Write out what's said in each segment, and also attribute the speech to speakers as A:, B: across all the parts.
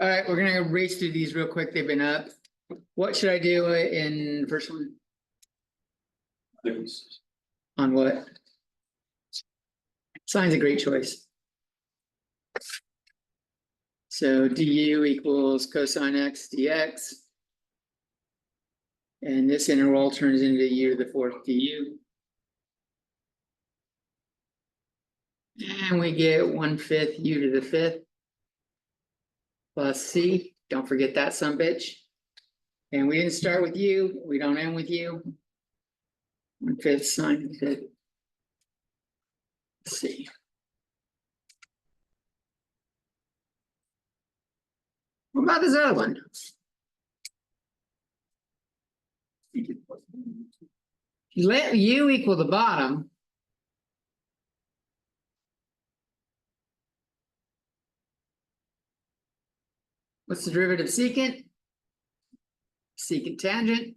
A: All right, we're gonna race through these real quick. They've been up. What should I do in the first one? On what? Sine's a great choice. So du equals cosine x dx. And this integral turns into u to the fourth du. And we get 1/5 u to the fifth plus c. Don't forget that sumbitch. And we didn't start with u. We don't end with u. 1/5 sine to the fifth. C. What about this other one? Let u equal the bottom. What's the derivative of secant? Secant tangent.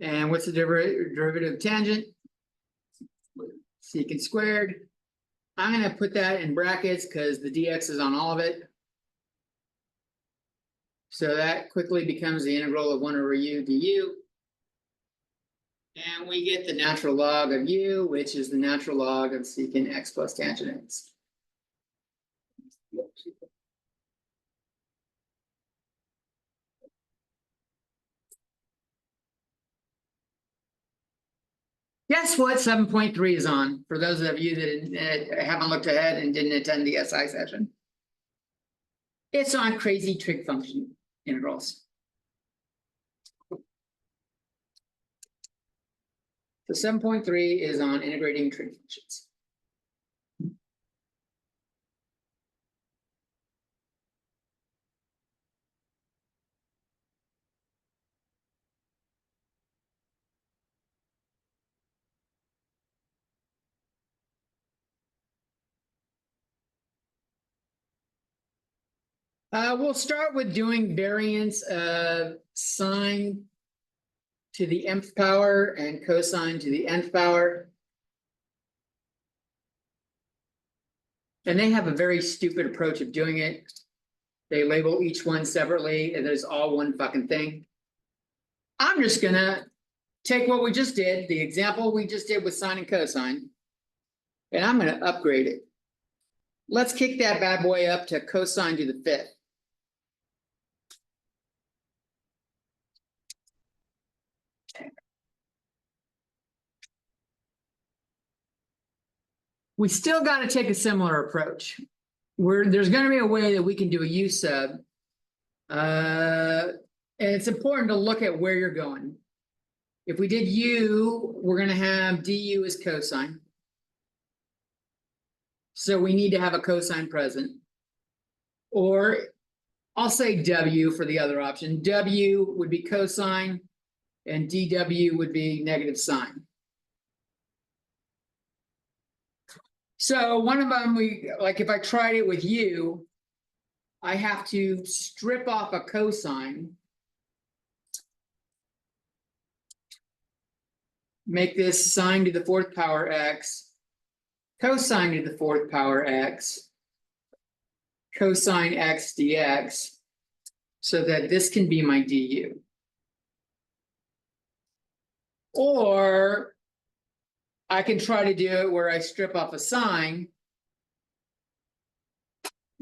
A: And what's the derivative of tangent? Secant squared. I'm going to put that in brackets because the dx is on all of it. So that quickly becomes the integral of 1/u du. And we get the natural log of u, which is the natural log of secant x plus tangent x. Guess what 7.3 is on, for those of you that haven't looked ahead and didn't attend the SI session? It's on crazy trig function integrals. So 7.3 is on integrating trig functions. We'll start with doing variance of sine to the mth power and cosine to the nth power. And they have a very stupid approach of doing it. They label each one separately, and there's all one fucking thing. I'm just gonna take what we just did, the example we just did with sine and cosine, and I'm gonna upgrade it. Let's kick that bad boy up to cosine to the fifth. We still got to take a similar approach. There's going to be a way that we can do a u sub. And it's important to look at where you're going. If we did u, we're going to have du as cosine. So we need to have a cosine present. Or I'll say w for the other option. W would be cosine and dw would be negative sine. So one of them, like if I tried it with u, I have to strip off a cosine, make this sine to the fourth power x, cosine to the fourth power x, cosine x dx, so that this can be my du. Or I can try to do it where I strip off a sine,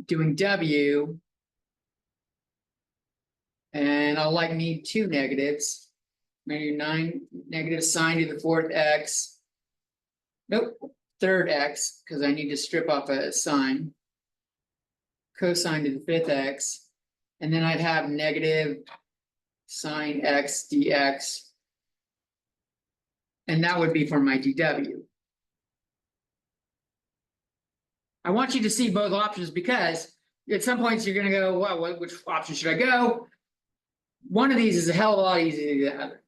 A: doing w, and I'll need two negatives. Maybe 9 negative sine to the fourth x. Nope, third x, because I need to strip off a sine. Cosine to the fifth x. And then I'd have negative sine x dx. And that would be for my dw. I want you to see both options because at some points you're going to go, well, which option should I go? One of these is a hell of a lot easier than the other.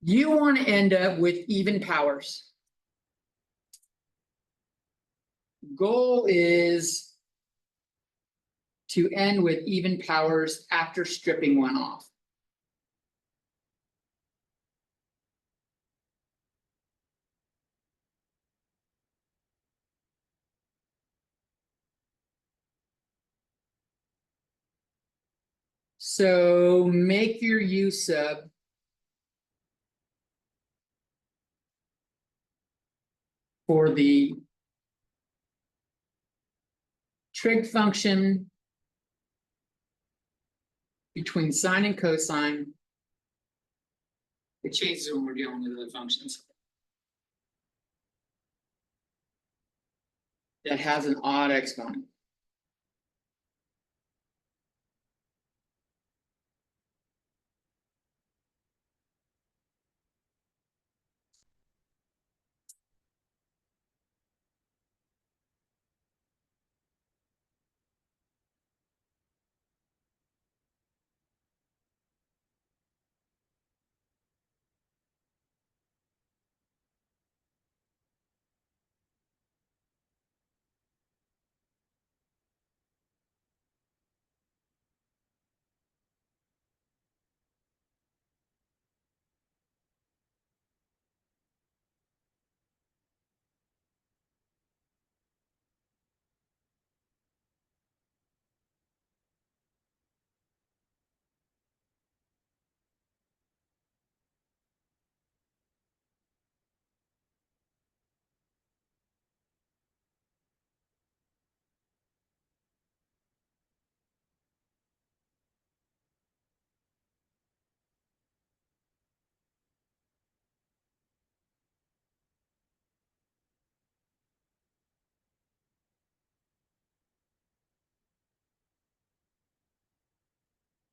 A: You want to end up with even powers. Goal is to end with even powers after stripping one off. So make your U sub for the trig function between sine and cosine. It changes when we're dealing with the functions. That has an odd exponent.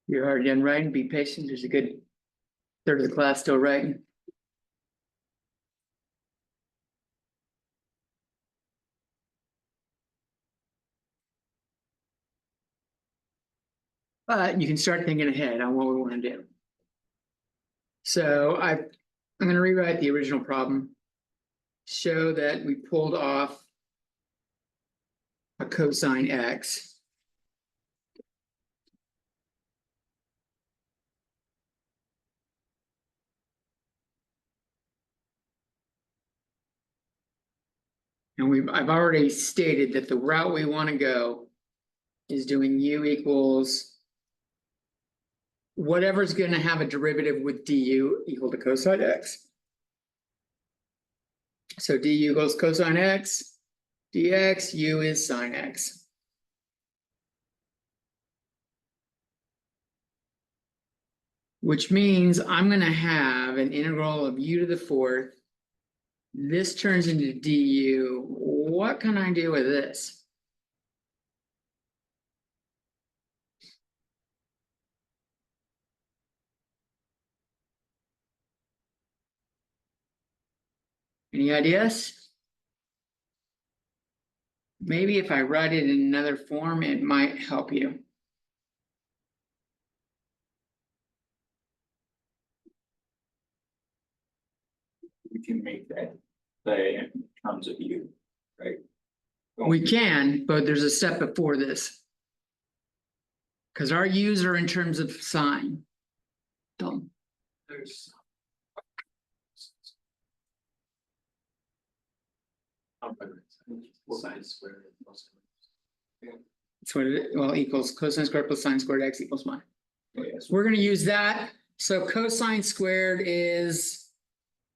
A: You're already done writing, be patient, there's a good third of the class still writing. But you can start thinking ahead on what we want to do. So I'm going to rewrite the original problem, show that we pulled off a cosine x. And I've already stated that the route we want to go is doing u equals whatever's going to have a derivative with du equal to cosine x. So du equals cosine x, dx, u is sine x. Which means I'm going to have an integral of u to the fourth. This turns into du. What can I do with this? Any ideas? Maybe if I write it in another form, it might help you.
B: We can make that say in terms of u, right?
A: We can, but there's a step before this. Because our u's are in terms of sine. Don't.
B: There's sine squared.
A: That's what it, well, equals cosine squared plus sine squared x equals 1.
B: Oh, yes.
A: We're going to use that. So cosine squared is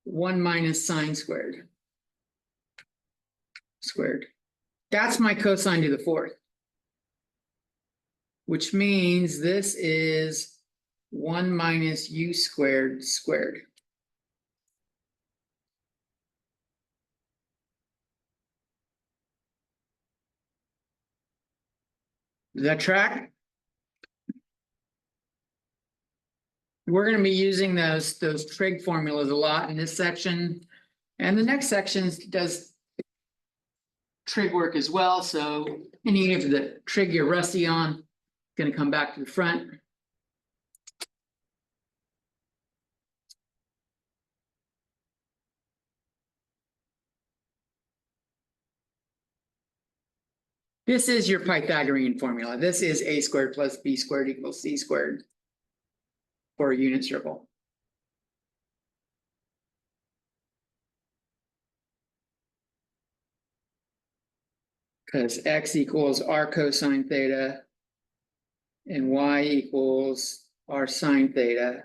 A: 1 minus sine squared. Squared. That's my cosine to the fourth. Which means this is 1 minus u squared squared. Does that track? We're going to be using those trig formulas a lot in this section. And the next section does trig work as well. So any of the trig you're rusty on is going to come back to the front. This is your Pythagorean formula. This is a squared plus b squared equals c squared for a unit circle. Because x equals r cosine theta and y equals r sine theta.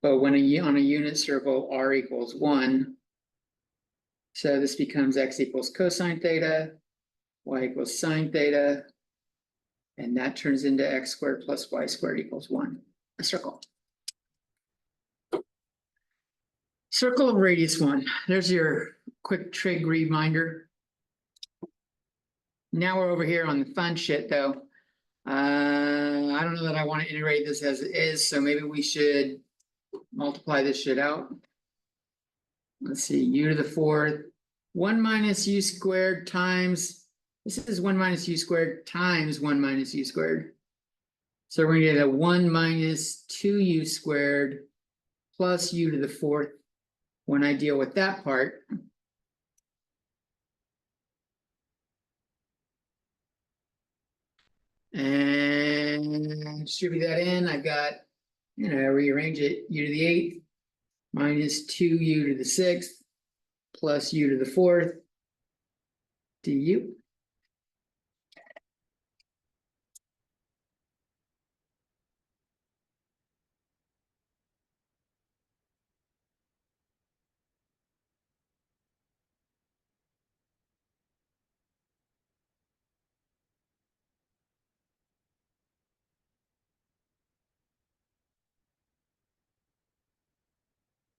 A: But when on a unit circle, r equals 1. So this becomes x equals cosine theta, y equals sine theta, and that turns into x squared plus y squared equals 1, a circle. Circle of radius 1. There's your quick trig reminder. Now we're over here on the fun shit though. I don't know that I want to integrate this as it is, so maybe we should multiply this shit out. Let's see, u to the fourth, 1 minus u squared times, this is 1 minus u squared times 1 minus u squared. So we're gonna get a 1 minus 2u squared plus u to the fourth when I deal with that part. And distribute that in, I've got, rearrange it, u to the eighth minus 2u to the sixth plus u to the fourth du.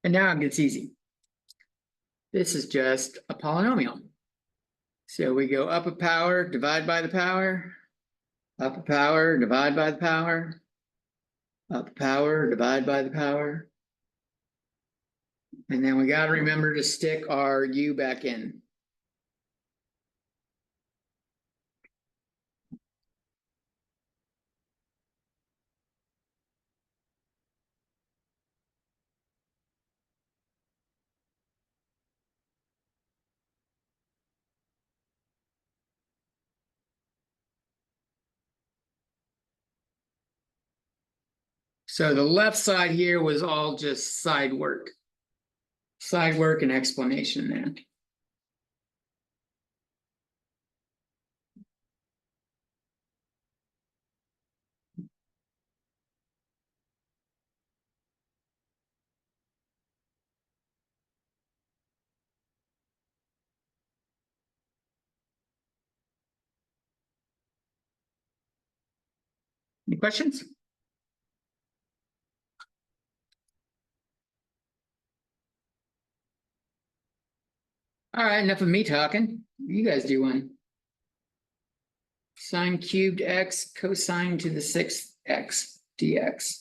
A: And now it gets easy. This is just a polynomial. So we go up a power, divide by the power, up a power, divide by the power, up a power, divide by the power. And then we got to remember to stick our u back in. So the left side here was all just side work and explanation there. Any questions? All right, enough of me talking. You guys do one. Sine cubed x cosine to the sixth x dx.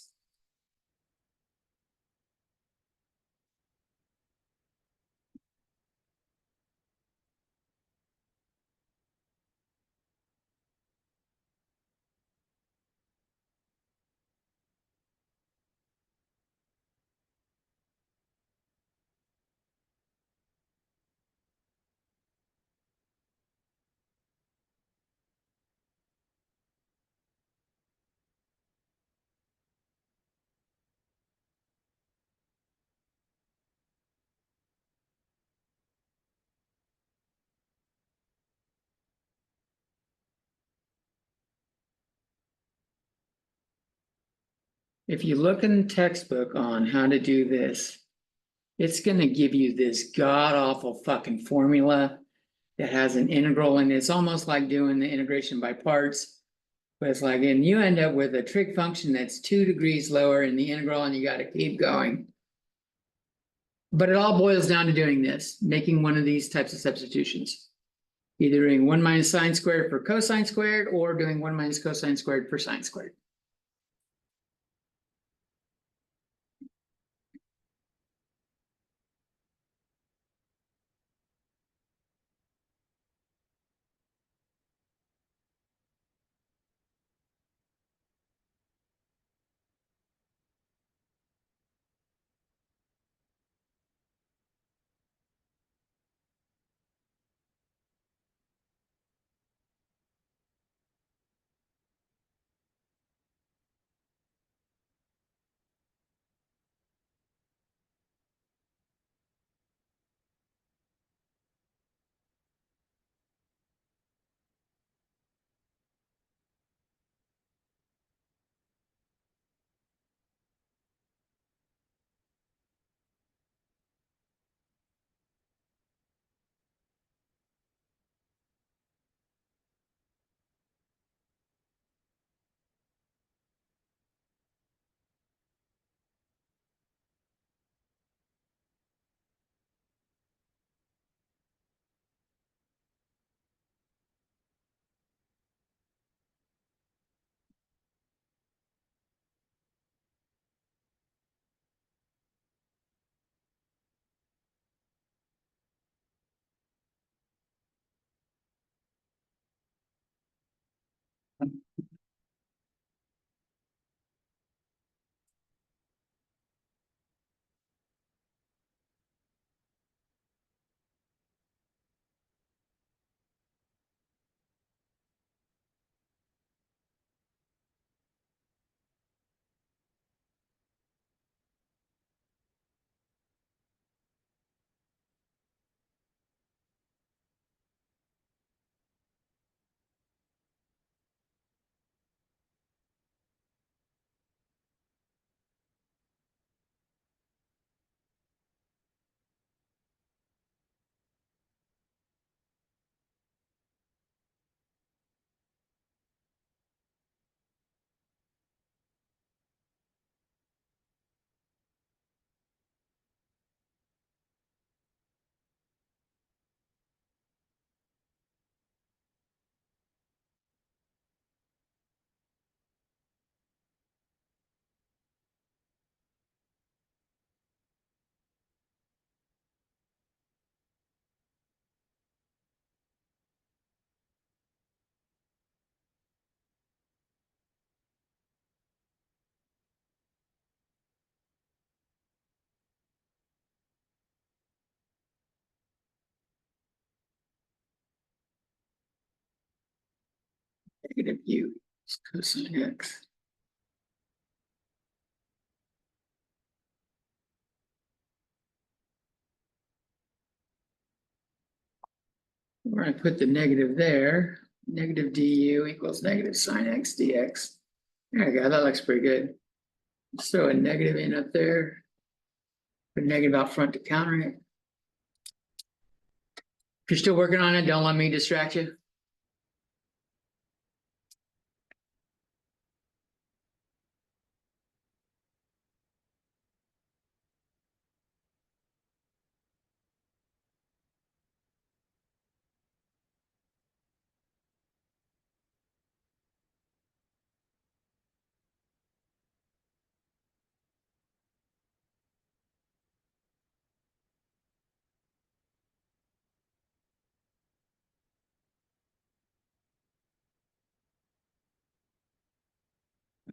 A: If you look in the textbook on how to do this, it's going to give you this god awful fucking formula that has an integral, and it's almost like doing the integration by parts. But it's like, and you end up with a trig function that's 2 degrees lower in the integral, and you got to keep going. But it all boils down to doing this, making one of these types of substitutions. Either doing 1 minus sine squared for cosine squared, or doing 1 minus cosine squared for sine squared. Negative u cosine x. We're gonna put the negative there. Negative du equals negative sine x dx. There you go, that looks pretty good. Let's throw a negative in up there. Put a negative out front to counter it. If you're still working on it, don't let me distract you.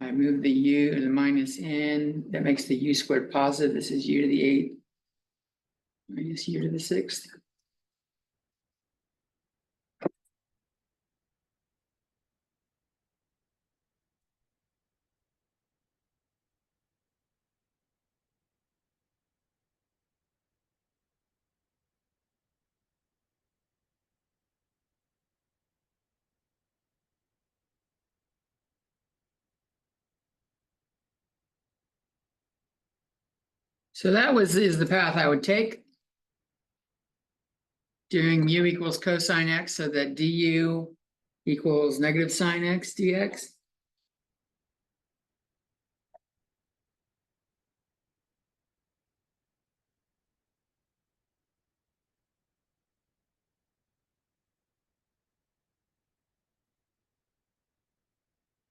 A: I move the u and the minus in, that makes the u squared positive. This is u to the 8th minus u to the 6th. So that is the path I would take. Doing u equals cosine x so that du equals negative sine x dx.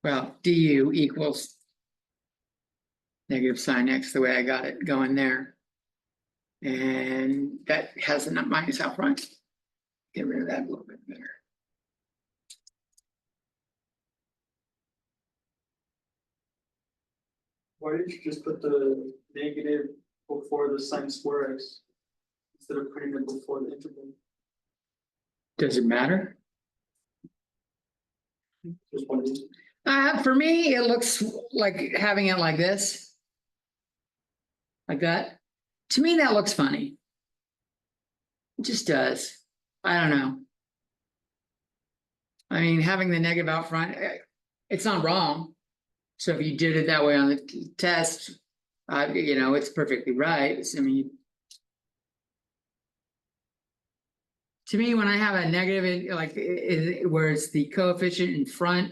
A: Well, du equals negative sine x, the way I got it going there. And that has a minus out front. Get rid of that a little bit better.
C: Why did you just put the negative before the sine square x instead of putting it before the interval?
A: Does it matter?
C: Just wondering.
A: For me, it looks like having it like this. Like that. To me, that looks funny. It just does. I don't know. I mean, having the negative out front, it's not wrong. So if you did it that way on the test, it's perfectly right. I mean, to me, when I have a negative, where it's the coefficient in front,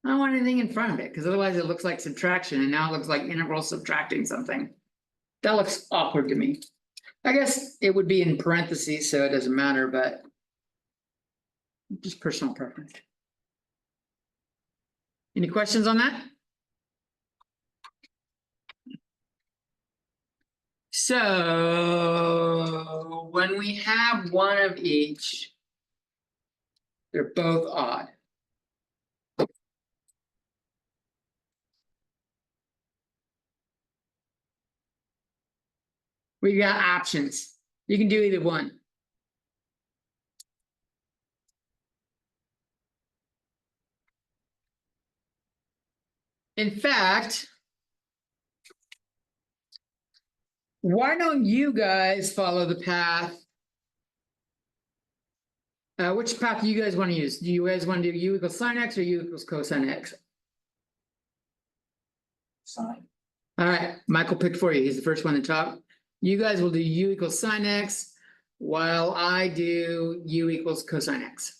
A: I don't want anything in front of it because otherwise it looks like subtraction, and now it looks like integral subtracting something. That looks awkward to me. I guess it would be in parentheses, so it doesn't matter, but just personal preference. Any questions on that? So when we have one of each, they're both odd. We got options. You can do either one. In fact, why don't you guys follow the path? Which path do you guys want to use? Do you guys want to do u equals sine x or u equals cosine x?
B: Sine.
A: All right, Michael picked for you. He's the first one to talk. You guys will do u equals sine x while I do u equals cosine x.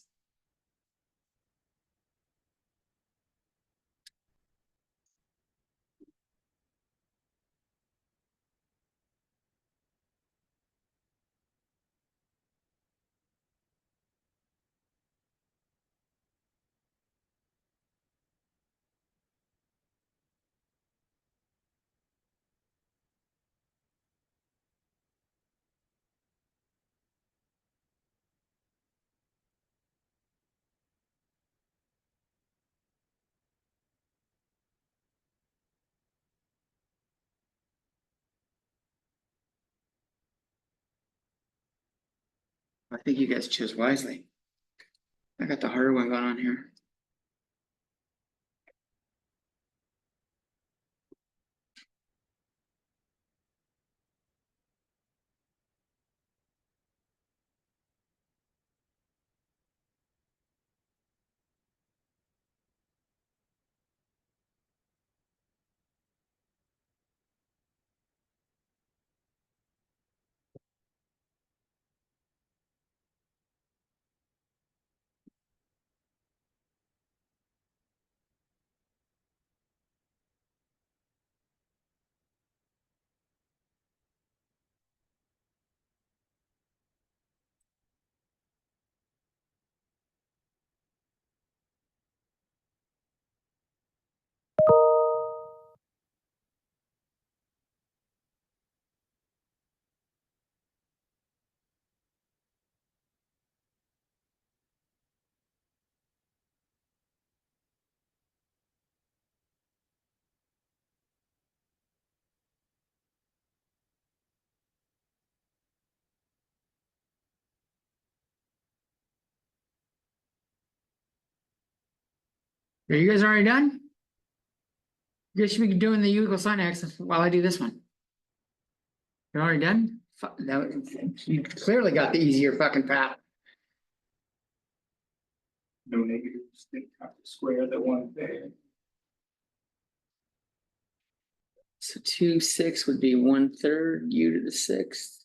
A: I think you guys chose wisely. I got the harder one going on here. Are you guys already done? You guys should be doing the U equals sin x while I do this one. You're already done? No, you clearly got the easier fucking path.
B: No negatives, they have to square the one there.
A: So 2, 6 would be 1/3 u to the 6th.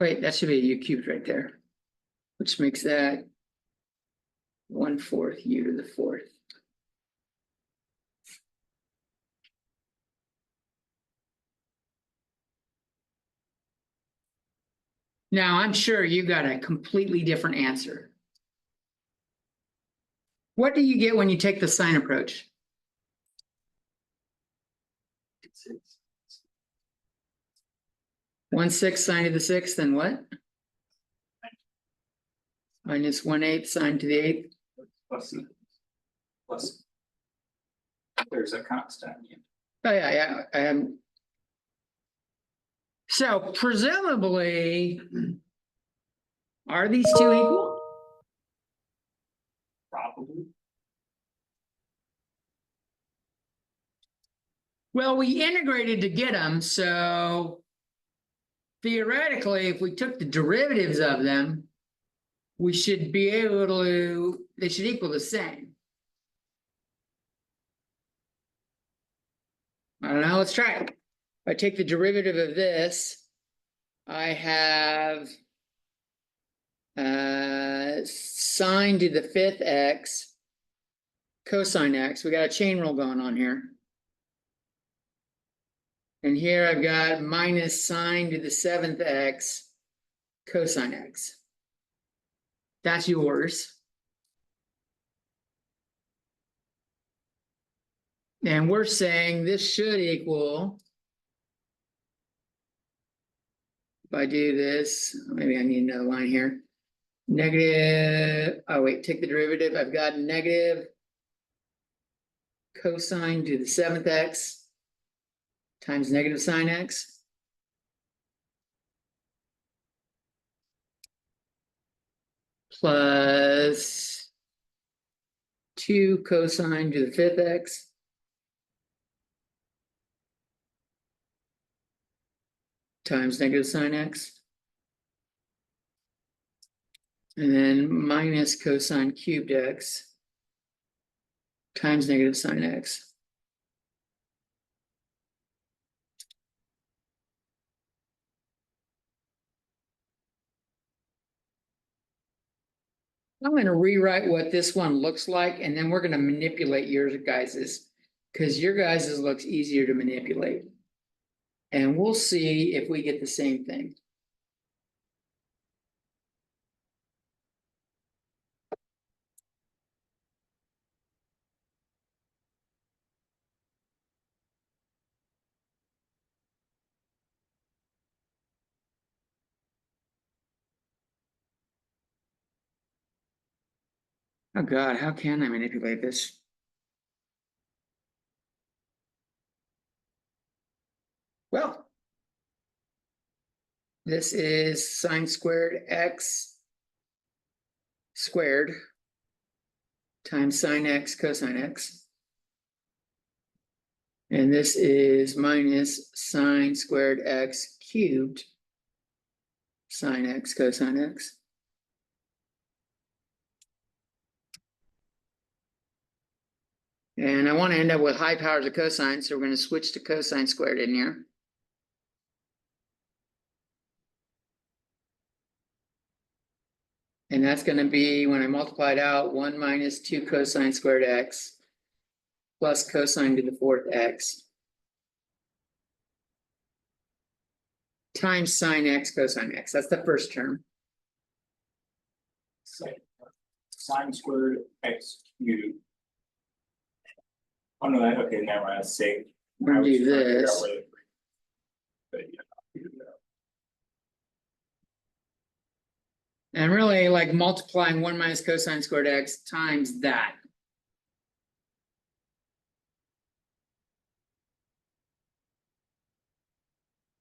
A: Wait, that should be a u cubed right there, which makes that 1/4 u to the 4th. Now, I'm sure you got a completely different answer. What do you get when you take the sine approach?
C: It's-
A: 1/6 sine to the 6th, then what? Minus 1/8 sine to the 8th.
B: Plus. There's a constant.
A: Oh, yeah. So presumably, are these two equal?
B: Probably.
A: Well, we integrated to get them, so theoretically, if we took the derivatives of them, we should be able to, they should equal the same. I don't know, let's try it. If I take the derivative of this, I have sine to the 5th x cosine x. We got a chain rule going on here. And here I've got minus sine to the 7th x cosine x. That's yours. And we're saying this should equal, if I do this, maybe I need another line here. Negative, oh wait, take the derivative. I've got negative cosine to the 7th x times negative sine x. Plus 2 cosine to the 5th x times negative sine x. And then minus cosine cubed x times negative sine x. I'm going to rewrite what this one looks like, and then we're going to manipulate your guys's, because your guys's looks easier to manipulate. And we'll see if we get the same thing. Oh God, how can I manipulate this? Well, this is sine squared x squared times sine x cosine x. And this is minus sine squared x cubed sine x cosine x. And I want to end up with high powers of cosine, so we're going to switch to cosine squared in here. And that's going to be, when I multiply it out, 1 minus 2 cosine squared x plus cosine to the 4th x times sine x cosine x. That's the first term.
B: Sine squared x cubed. Oh no, that, okay, never mind, that's safe.
A: We're going to do this.
B: But yeah.
A: And really like multiplying 1 minus cosine squared x times that.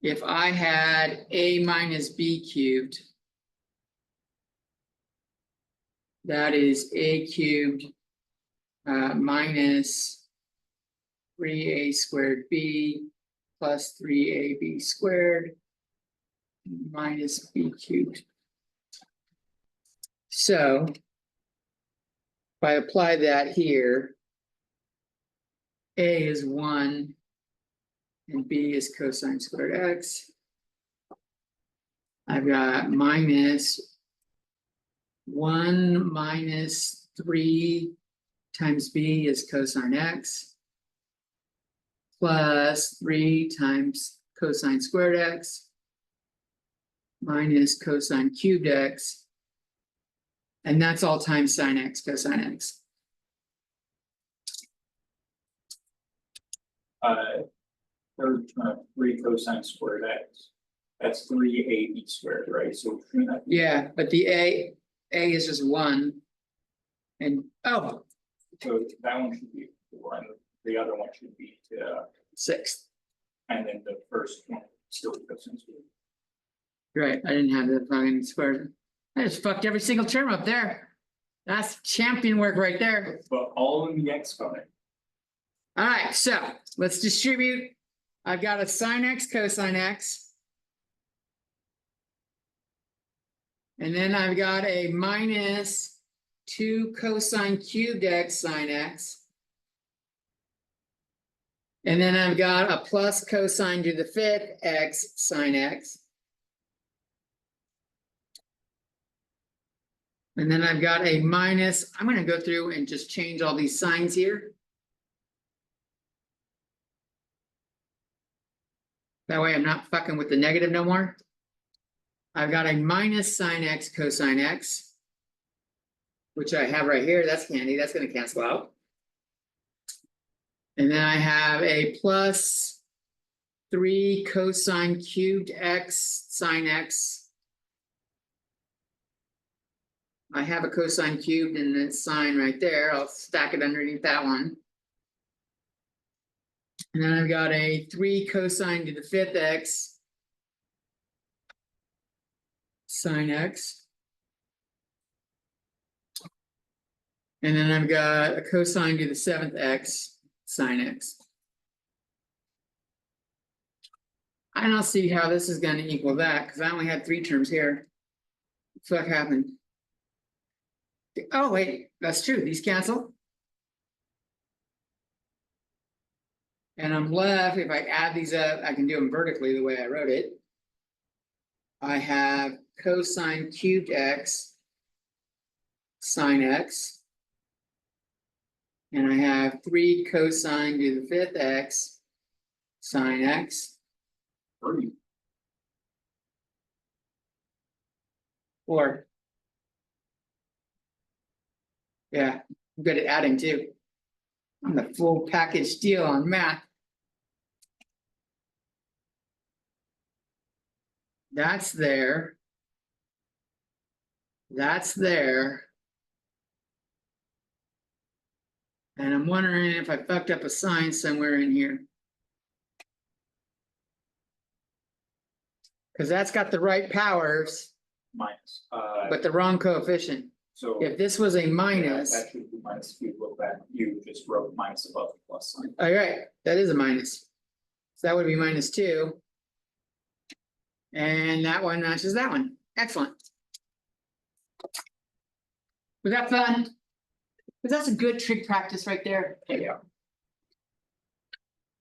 A: If I had a minus b cubed, that is a cubed minus 3a squared b plus 3ab squared minus b cubed. So if I apply that here, a is 1 and b is cosine squared x. I've got minus 1 minus 3 times b is cosine x plus 3 times cosine squared x minus cosine cubed x. And that's all times sine x cosine x.
B: Third term of 3 cosine squared x. That's 3ab squared, right? So
A: Yeah, but the a is just 1. And oh,
B: so that one should be 4, and the other one should be
A: 6.
B: and then the first one still cosine squared.
A: Right, I didn't have the fucking square. I just fucked every single term up there. That's champion work right there.
B: But all in the exponent.
A: All right, so let's distribute. I've got a sine x cosine x. And then I've got a minus 2 cosine cubed x sine x. And then I've got a plus cosine to the 5th x sine x. And then I've got a minus, I'm going to go through and just change all these signs here. That way I'm not fucking with the negative no more. I've got a minus sine x cosine x, which I have right here. That's handy. That's going to cancel out. And then I have a plus 3 cosine cubed x sine x. I have a cosine cubed and it's sine right there. I'll stack it underneath that one. And then I've got a 3 cosine to the 5th x sine x. And then I've got a cosine to the 7th x sine x. I don't see how this is going to equal that because I only had 3 terms here. What the fuck happened? Oh, wait, that's true. These cancel. And I'm left, if I add these up, I can do them vertically the way I wrote it. I have cosine cubed x sine x. And I have 3 cosine to the 5th x sine x.
B: 3.
A: Or, yeah, I'm good at adding too. I'm the full package deal on math. That's there. That's there. And I'm wondering if I fucked up a sign somewhere in here. Because that's got the right powers,
B: Minus.
A: but the wrong coefficient.
B: So.
A: If this was a
B: yeah,
A: minus,
B: that should be minus. If you look back, you just wrote minus above the plus sign.
A: all right, that is a minus. So that would be minus 2. And that one matches that one. Excellent. Was that fun? Because that's a good trig practice right there.
B: Yeah.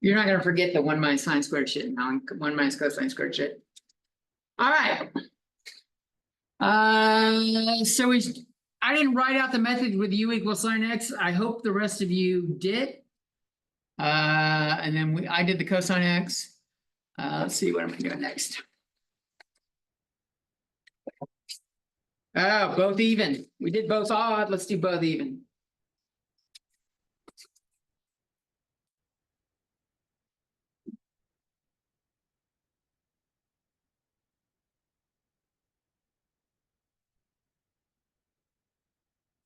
A: You're not going to forget the 1 minus sine squared shit now, 1 minus cosine squared shit. All right. So I didn't write out the method with u equals sine x. I hope the rest of you did. And then I did the cosine x. Let's see, what am I doing next? Oh, both even. We did both odd. Let's do both even.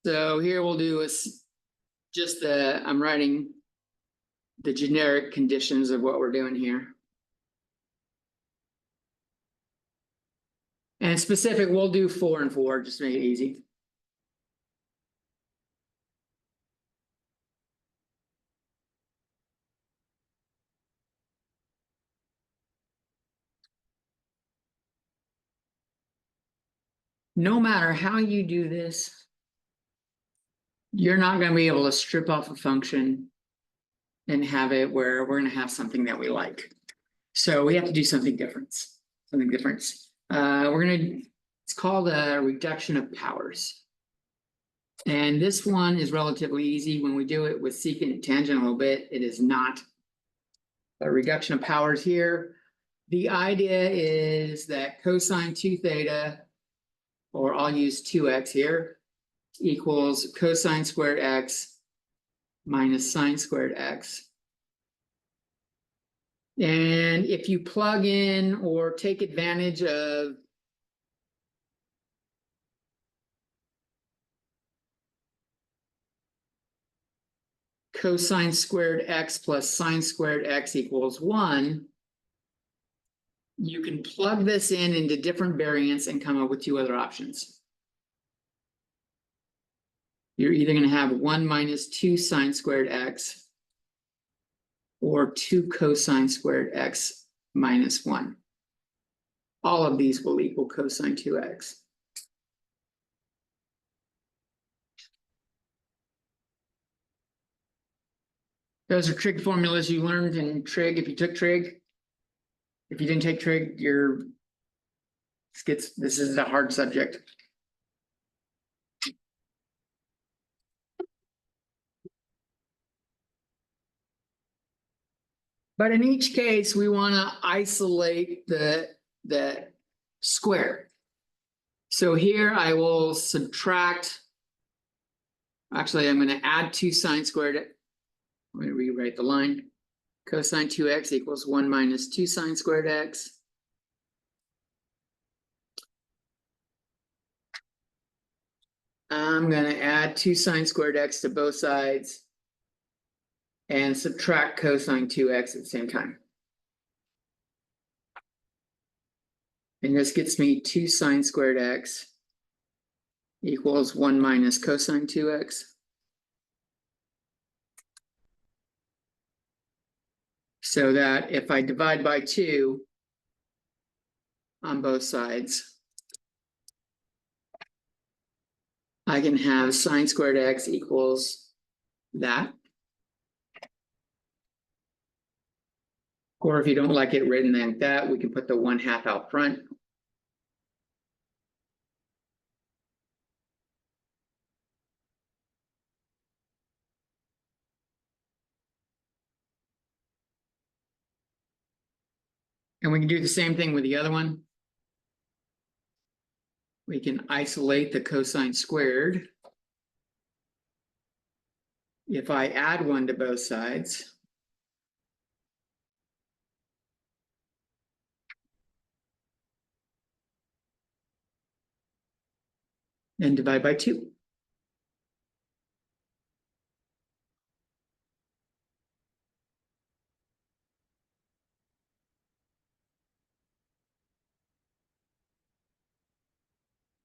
A: So here we'll do is just the, I'm writing the generic conditions of what we're doing here. And specific, we'll do 4 and 4, just to make it easy. No matter how you do this, you're not going to be able to strip off a function and have it where we're going to have something that we like. So we have to do something different. We're going to, it's called a reduction of powers. And this one is relatively easy. When we do it with secant and tangent a little bit, it is not a reduction of powers here. The idea is that cosine 2 theta, or I'll use 2x here, equals cosine squared x minus sine squared x. And if you plug in or take advantage of cosine squared x plus sine squared x equals 1, you can plug this in into different variants and come up with 2 other options. You're either going to have 1 minus 2 sine squared x or 2 cosine squared x minus 1. All of these will equal cosine 2x. Those are trig formulas you learned in trig if you took trig. If you didn't take trig, this is a hard subject. But in each case, we want to isolate the square. So here I will subtract. Actually, I'm going to add 2 sine squared. I'm going to rewrite the line. Cosine 2x equals 1 minus 2 sine squared x. I'm going to add 2 sine squared x to both sides and subtract cosine 2x at the same time. And this gets me 2 sine squared x equals 1 minus cosine 2x. So that if I divide by 2 on both sides, I can have sine squared x equals that. Or if you don't like it written like that, we can put the 1/2 out front. And we can do the same thing with the other one. We can isolate the cosine squared. If I add 1 to both sides, and divide by 2.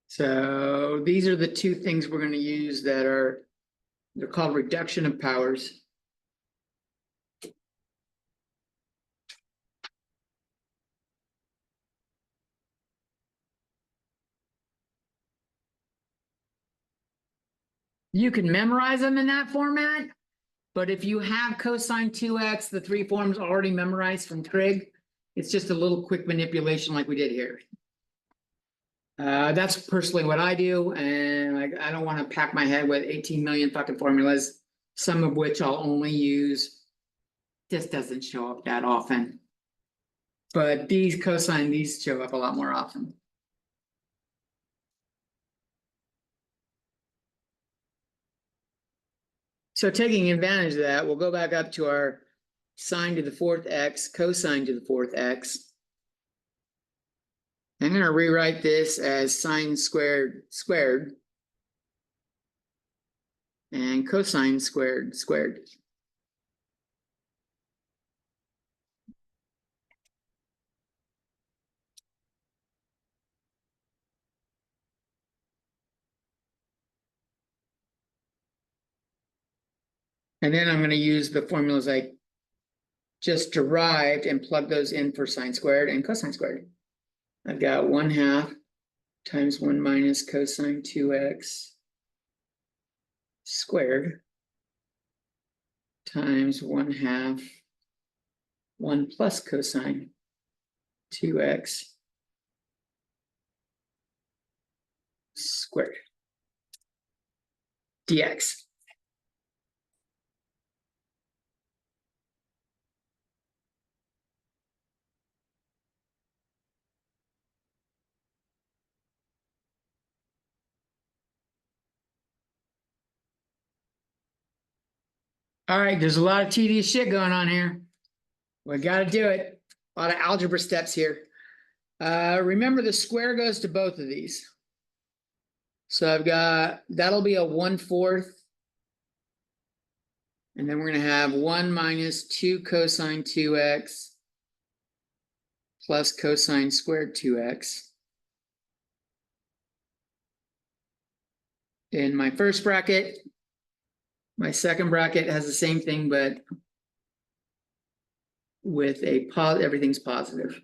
A: So these are the 2 things we're going to use they're called reduction of powers. You can memorize them in that format, but if you have cosine 2x, the 3 forms already memorized from trig, it's just a little quick manipulation like we did here. That's personally what I do, and I don't want to pack my head with 18 million fucking formulas, some of which I'll only use. This doesn't show up that often. But these cosine, these show up a lot more often. So taking advantage of that, we'll go back up to our sine to the 4th x, cosine to the 4th x. I'm going to rewrite this as sine squared squared and cosine squared squared. And then I'm going to use the formulas I just derived and plug those in for sine squared and cosine squared. I've got 1/2 times 1 minus cosine 2x squared times 1/2 1 plus cosine 2x squared dx. All right, there's a lot of tedious shit going on here. We got to do it. A lot of algebra steps here. Remember the square goes to both of these. So I've got, that'll be a 1/4. And then we're going to have 1 minus 2 cosine 2x plus cosine squared 2x. In my first bracket, my second bracket has the same thing, but with a everything's positive.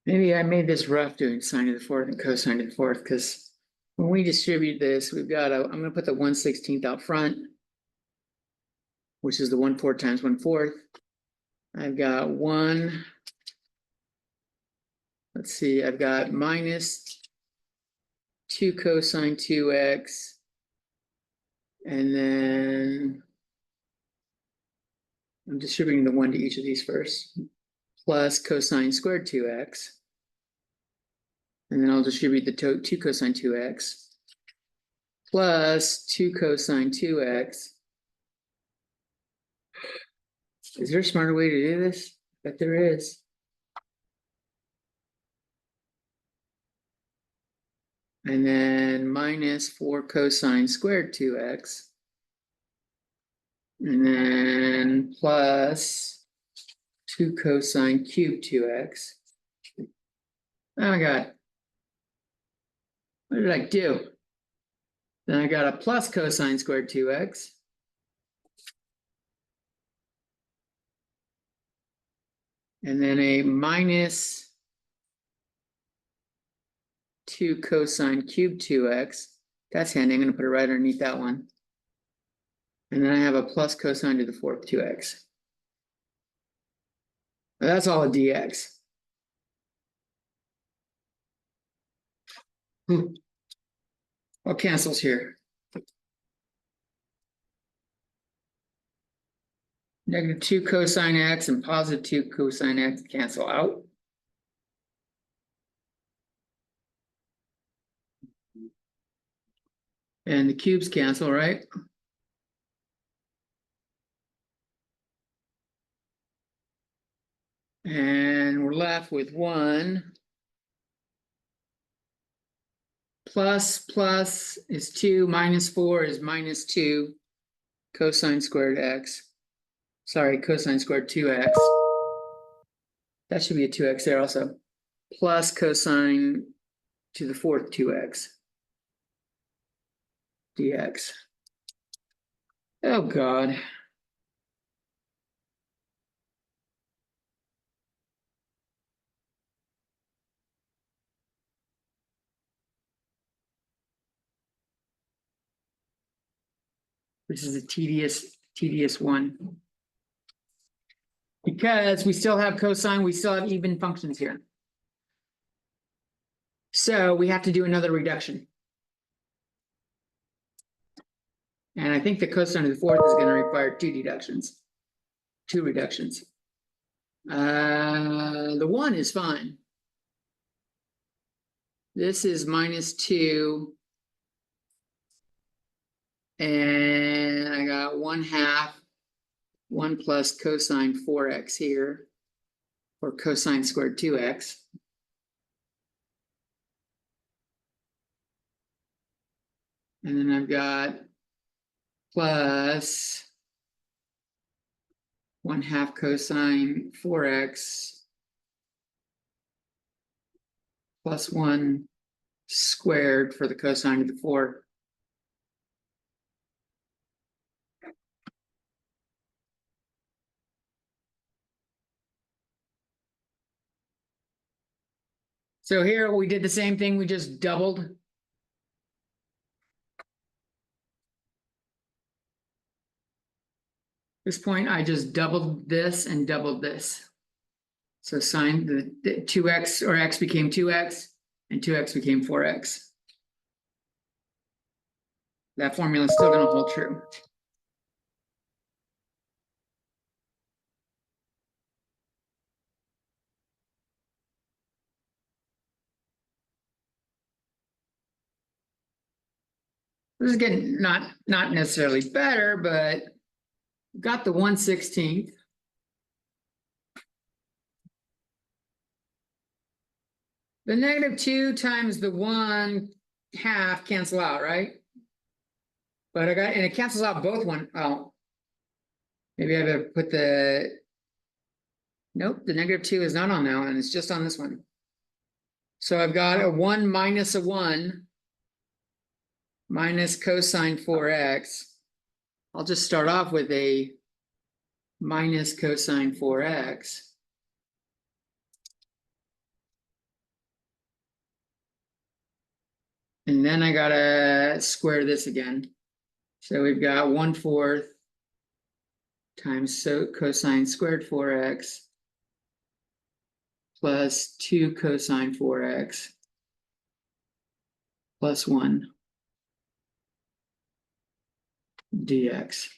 A: Maybe I made this rough doing sine to the fourth and cosine to the fourth, because when we distribute this, we've got I'm going to put the 1/16 out front, which is the 1/4 times 1/4. I've got let's see, I've got minus 2 cosine 2x, and then I'm distributing the 1 to each of these first, plus cosine squared 2x. And then I'll distribute the 2 cosine 2x plus 2 cosine 2x. Is there a smarter way to do this? I bet there is. And then minus 4 cosine squared 2x. And then plus 2 cosine cubed 2x. Oh my God. What did I do? Then I got a plus cosine squared 2x. And then a minus 2 cosine cubed 2x. That's handy. I'm going to put it right underneath that one. And then I have a plus cosine to the fourth 2x. That's all a dx. What cancels here? Negative 2 cosine x and positive 2 cosine x cancel out. And the cubes cancel, right? And we're left with 1 plus is 2, minus 4 is minus 2 cosine squared x. Sorry, cosine squared 2x. That should be a 2x there also. Plus cosine to the fourth 2x dx. Oh God. This is a tedious one. Because we still have cosine, we still have even functions here. So we have to do another reduction. And I think the cosine of the fourth is going to require two reductions. The one is fine. This is -2. And I got 1/2, 1 plus cosine 4x here, or cosine squared 2x. And then I've got plus 1/2 cosine 4x plus 1 squared for the cosine of the 4. So here we did the same thing, we just doubled. This point, I just doubled this and doubled this. So sine the 2x, or x became 2x, and 2x became 4x. That formula is still going to hold true. This is getting not necessarily better, but got the 1/16. The -2 times the 1/2 cancel out, right? But I got, and it cancels out both one. Oh, maybe I better put the. Nope, the -2 is not on that one, it's just on this one. So I've got a 1 minus a 1 minus cosine 4x. I'll just start off with a minus cosine 4x. And then I gotta square this again. So we've got 1/4 times cosine squared 4x plus 2 cosine 4x plus 1 dx.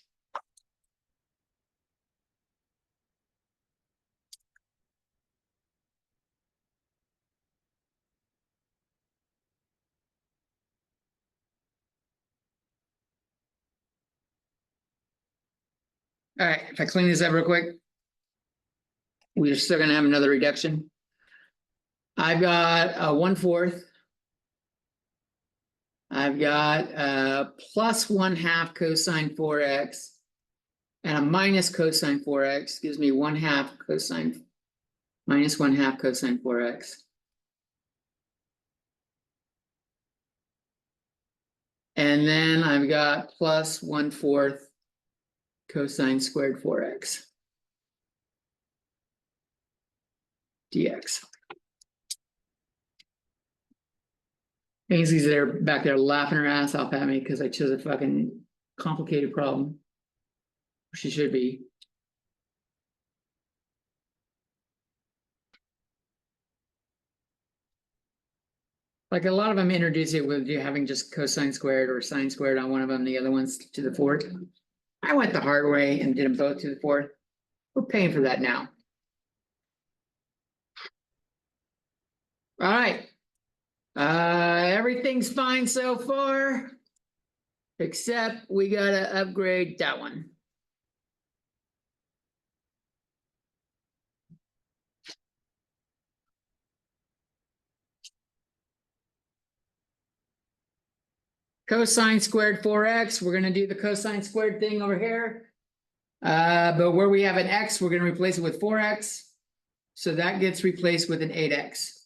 A: All right, if I clean this up real quick, we're still gonna have another reduction. I've got a 1/4. I've got plus 1/2 cosine 4x and a minus cosine 4x gives me 1/2 cosine minus 1/2 cosine 4x. And then I've got plus 1/4 cosine squared 4x dx. Ainsley's there back there laughing her ass off at me because I chose a fucking complicated problem. She should be. Like a lot of them introduce it with you having just cosine squared or sine squared on one of them, the other ones to the 4th. I went the hard way and did them both to the 4th. We're paying for that now. All right. Everything's fine so far, except we gotta upgrade that one. Cosine squared 4x, we're gonna do the cosine squared thing over here. But where we have an x, we're gonna replace it with 4x. So that gets replaced with an 8x.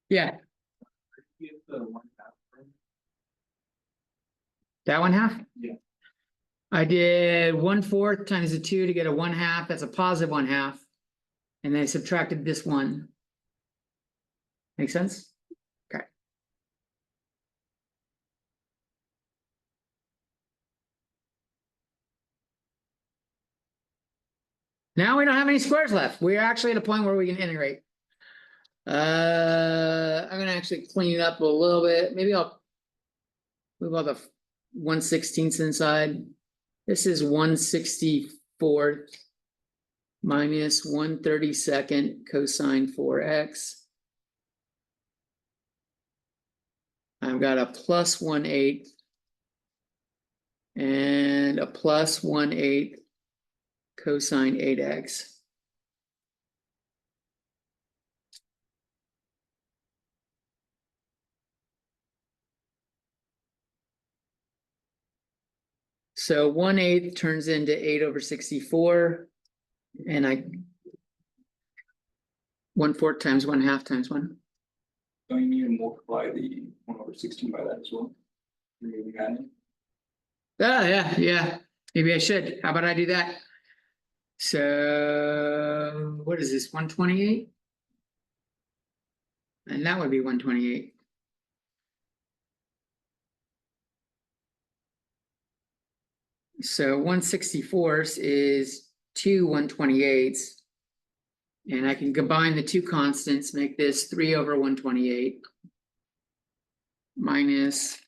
A: Yeah,
B: Get the 1/2 thing.
A: that 1/2?
B: Yeah.
A: I did 1/4 times the 2 to get a 1/2, that's a positive 1/2. And then I subtracted this one. Make sense? Okay. Now we don't have any squares left. We're actually at a point where we can integrate. I'm gonna actually clean it up a little bit. Maybe I'll move all the 1/16 inside. This is 1/64 minus 1/32 cosine 4x. I've got a plus 1/8 and a plus 1/8 cosine 8x. So 1/8 turns into 8/64, and 1/4 times 1/2 times 1.
B: Don't you need to multiply the 1/16 by that as well? Removing that in?
A: Yeah. Maybe I should. How about I do that? So what is this? 128? And that would be 128. So 1/64 is 2 1/28s. And I can combine the two constants, make this 3/128 minus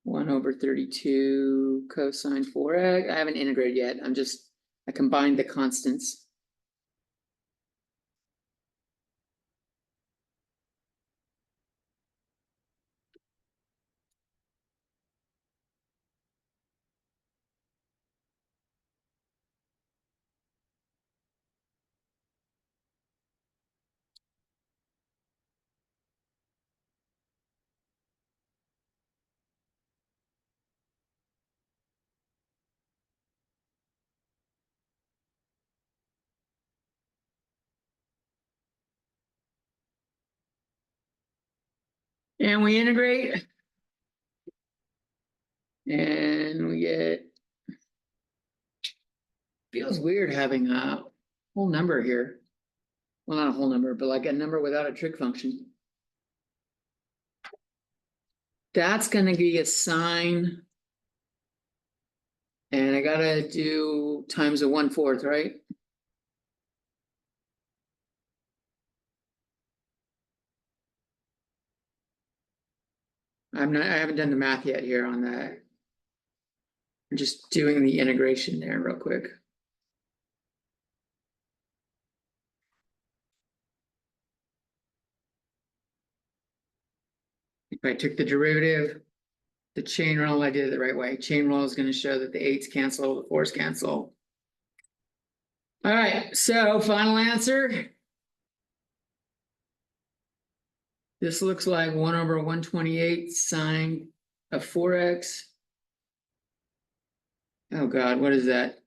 A: 1/32 cosine 4x. I haven't integrated yet. I combined the constants. And we integrate. And we get. Feels weird having a whole number here. Well, not a whole number, but like a number without a trig function. That's gonna be a sine. And I gotta do times a 1/4, right? I haven't done the math yet here on that. I'm just doing the integration there real quick. If I took the derivative, the chain rule, I did it the right way. Chain rule is going to show that the 8s cancel, the 4s cancel. All right, so final answer. This looks like 1/128 sine of 4x. Oh God, what is that?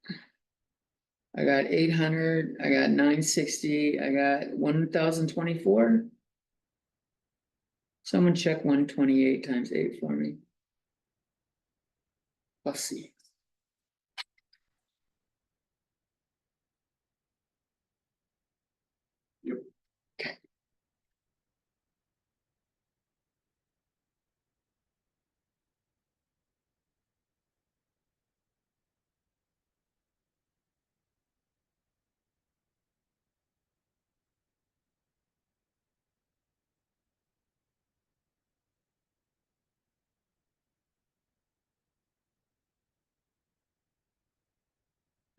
A: I got 800, I got 960, I got 1024. Someone check 128 times 8 for me. Let's see.
B: Yep.
A: Okay.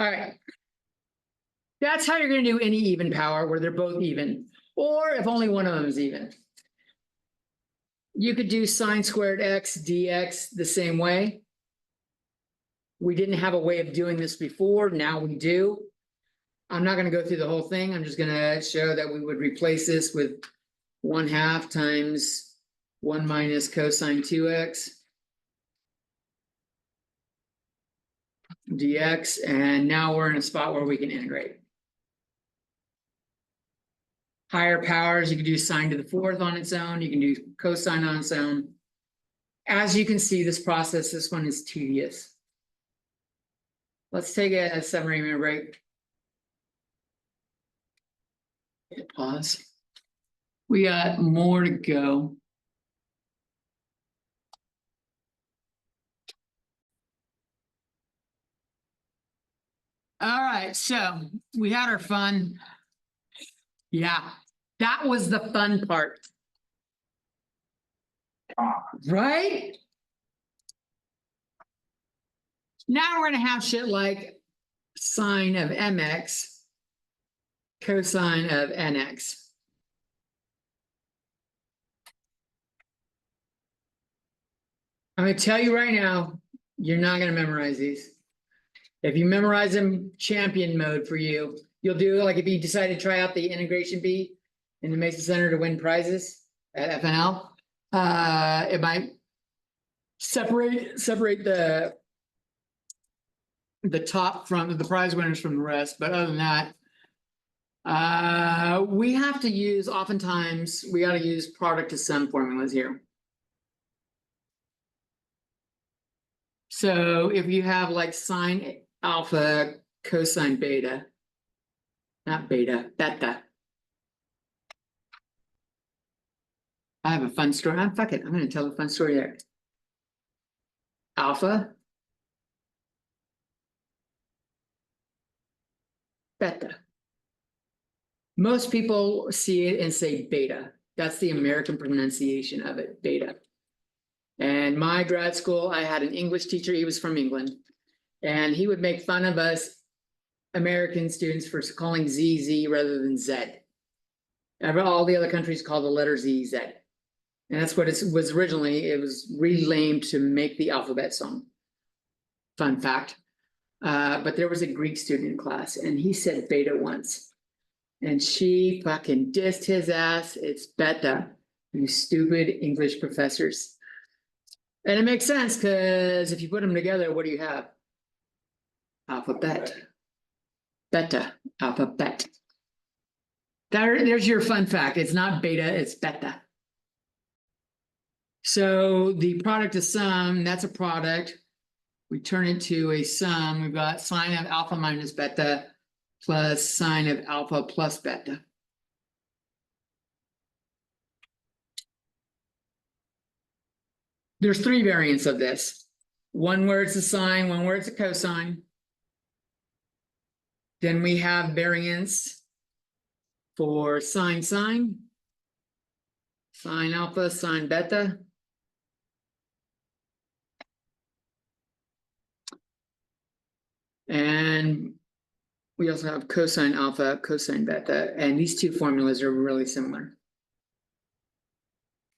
A: All right. That's how you're going to do any even power where they're both even, or if only one of them is even. You could do sine squared x dx the same way. We didn't have a way of doing this before, now we do. I'm not going to go through the whole thing. I'm just going to show that we would replace this with 1/2 times 1 minus cosine 2x dx, and now we're in a spot where we can integrate. Higher powers, you can do sine to the 4th on its own, you can do cosine on its own. As you can see, this process, this one is tedious. Let's take a 7 minute break. Hit pause. We got more to go. All right, so we had our fun. Yeah, that was the fun part, right? Now we're gonna have shit like sine of mx, cosine of nx. I'm gonna tell you right now, you're not gonna memorize these. If you memorize them, champion mode for you. You'll do like if you decide to try out the integration bee in the Mesa Center to win prizes at FNL. It might separate the top from the prize winners from the rest, but other than that, we have to use, oftentimes we got to use product to sum formulas here. So if you have like sine alpha cosine beta, not beta, beta. I have a fun story. Fuck it. I'm going to tell a fun story there. Alpha, beta. Most people see it and say beta. That's the American pronunciation of it, beta. And my grad school, I had an English teacher. He was from England, and he would make fun of us American students for calling Z Z rather than Z. All the other countries call the letter Z Z. And that's what it was originally. It was renamed to make the alphabet song. Fun fact. But there was a Greek student in class, and he said beta once. And she fucking dissed his ass. It's beta, you stupid English professors. And it makes sense because if you put them together, what do you have? Alphabet. Beta, alphabet. There's your fun fact. It's not beta, it's beta. So the product of sum, that's a product. We turn it to a sum. We've got sine of alpha minus beta plus sine of alpha plus beta. There's three variants of this. One where it's a sine, one where it's a cosine. Then we have variants for sine sine, sine alpha, sine beta. And we also have cosine alpha, cosine beta, and these two formulas are really similar.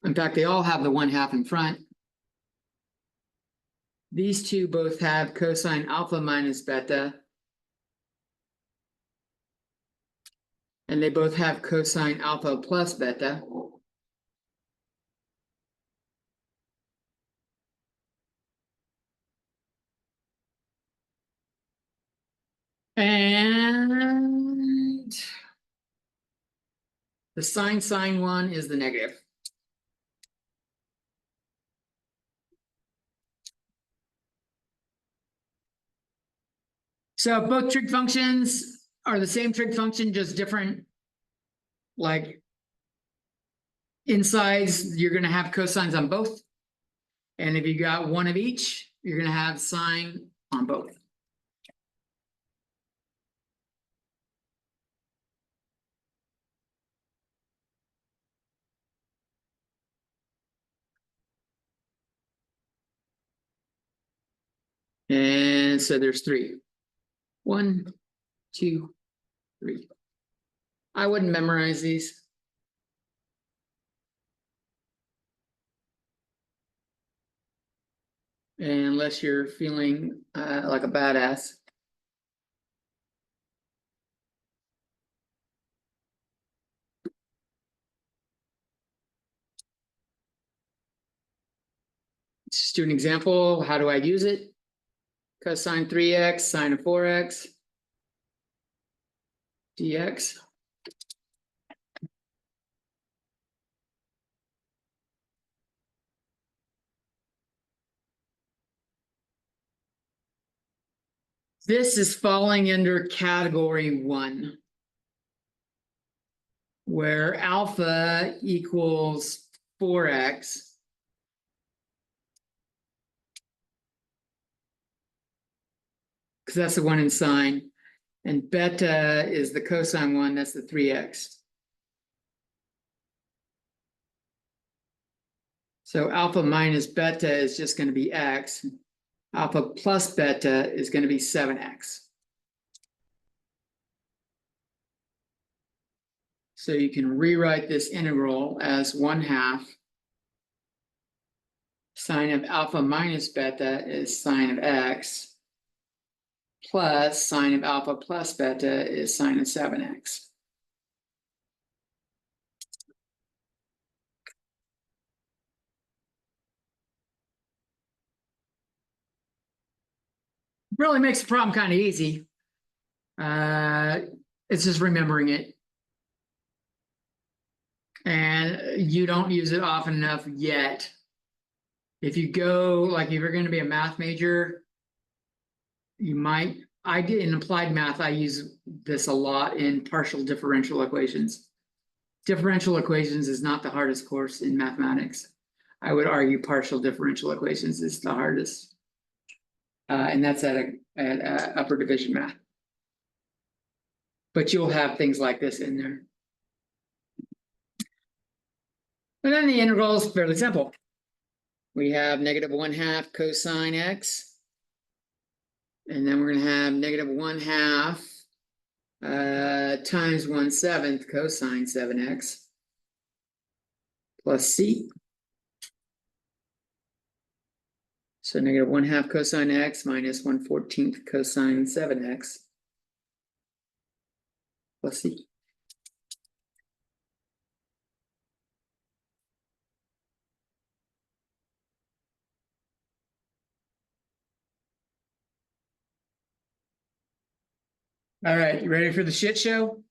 A: In fact, they all have the 1/2 in front. These two both have cosine alpha minus beta. And they both have cosine alpha plus beta. And the sine one is the negative. So both trig functions are the same trig function, just different, like insides, you're going to have cosines on both. And if you got one of each, you're going to have sine on both. And so there's three. 1, 2, 3. I wouldn't memorize these. Unless you're feeling like a badass. Just do an example. How do I use it? Cosine 3x, sine of 4x, dx. This is falling under category 1. Where alpha equals 4x. Because that's the one in sine. And beta is the cosine one, that's the 3x. So alpha minus beta is just going to be x. Alpha plus beta is going to be 7x. So you can rewrite this integral as 1/2 sine of alpha minus beta is sine of x, plus sine of alpha plus beta is sine of 7x. Really makes the problem kind of easy. It's just remembering it. And you don't use it often enough yet. If you go, like if you're going to be a math major, you might, I did in applied math, I use this a lot in partial differential equations. Differential equations is not the hardest course in mathematics. I would argue partial differential equations is the hardest. And that's at upper division math. But you'll have things like this in there. And then the integral is fairly simple. We have negative 1/2 cosine x. And then we're going to have negative 1/2 times 1/7 cosine 7x plus c. So negative 1/2 cosine x minus 1/14 cosine 7x plus c. All right, you ready for the shit show?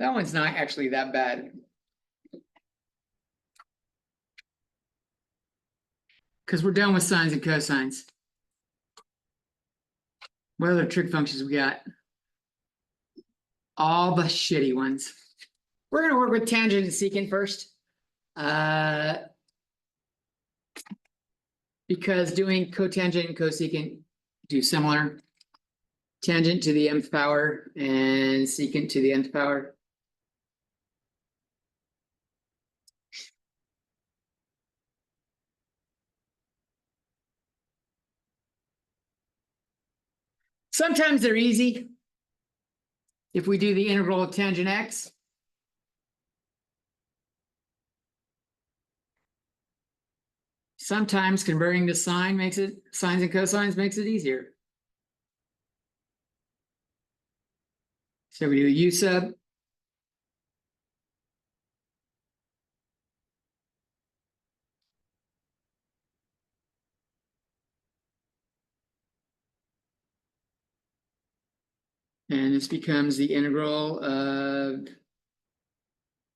A: That one's not actually that bad. Because we're done with sines and cosines. What other trig functions we got? All the shitty ones. We're going to work with tangent and secant first. Because doing cotangent and cosecant do similar. Tangent to the nth power and secant to the nth power. Sometimes they're easy. If we do the integral of tangent x. Sometimes converting to sine makes it, sines and cosines makes it easier. So we do u sub. And this becomes the integral of,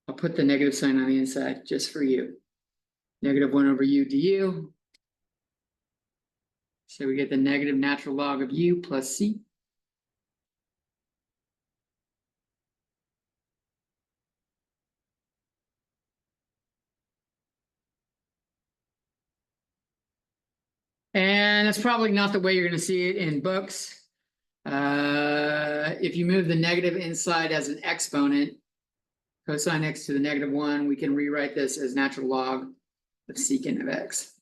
A: I'll put the negative sign on the inside just for you. Negative 1/u du. So we get the negative natural log of u plus c. And that's probably not the way you're going to see it in books. If you move the negative inside as an exponent, cosine x to the negative 1, we can rewrite this as natural log of secant of x.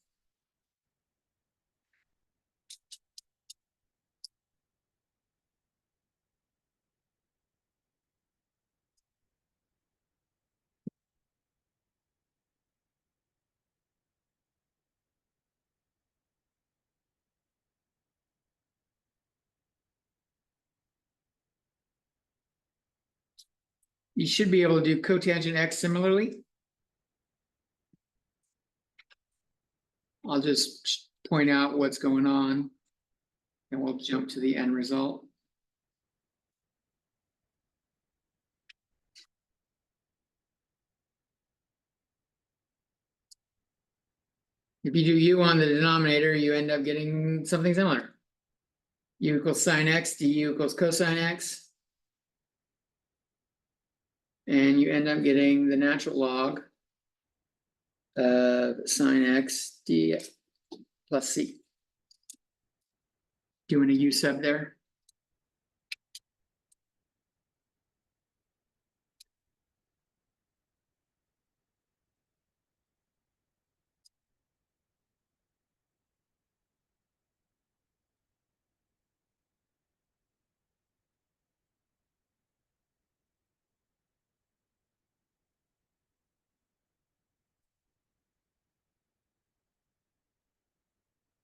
A: You should be able to do cotangent x similarly. I'll just point out what's going on, and we'll jump to the end result. If you do u on the denominator, you end up getting something similar. U equals sine x, du equals cosine x. And you end up getting the natural log of sine x d plus c. Doing a u sub there.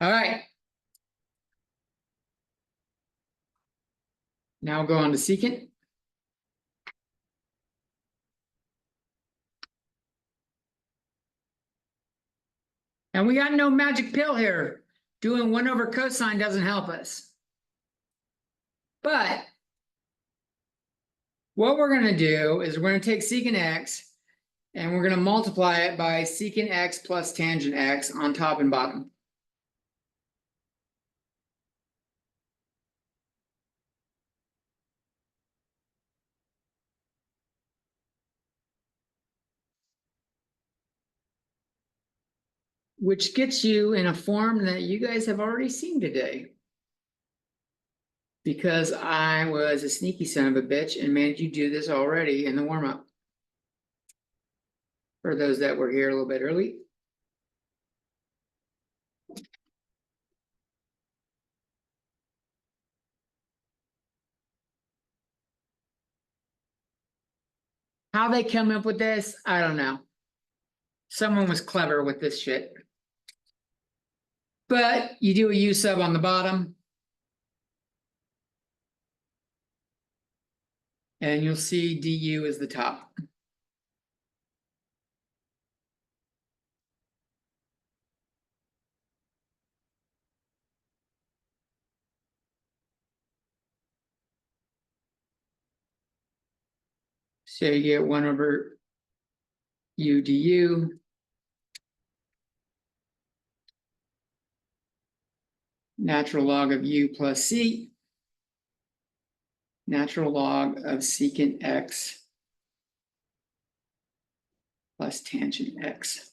A: All right. Now go on to secant. And we got no magic pill here. Doing 1 over cosine doesn't help us. But what we're going to do is we're going to take secant x and we're going to multiply it by secant x plus tangent x on top and bottom. Which gets you in a form that you guys have already seen today. Because I was a sneaky son of a bitch and made you do this already in the warm-up. For those that were here a little bit early. How they come up with this, I don't know. Someone was clever with this shit. But you do a U sub on the bottom. And you'll see du is the top. So you get 1 over u du. Natural log of u plus c. Natural log of secant x plus tangent x.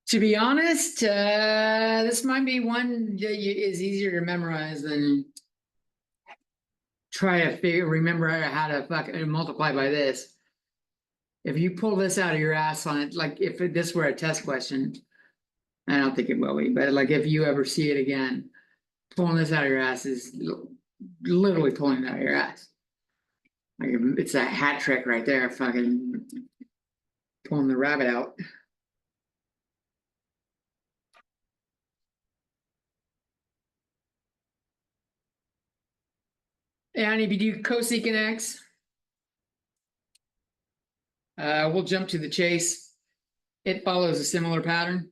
A: To be honest, this might be one that is easier to memorize than try to remember how to fucking multiply by this. If you pull this out of your ass on it, like if this were a test question, I don't think it will be, but like if you ever see it again, pulling this out of your ass is literally pulling it out of your ass. Like it's a hat trick right there, fucking pulling the rabbit out. And if you do cosecant x, we'll jump to the chase. It follows a similar pattern.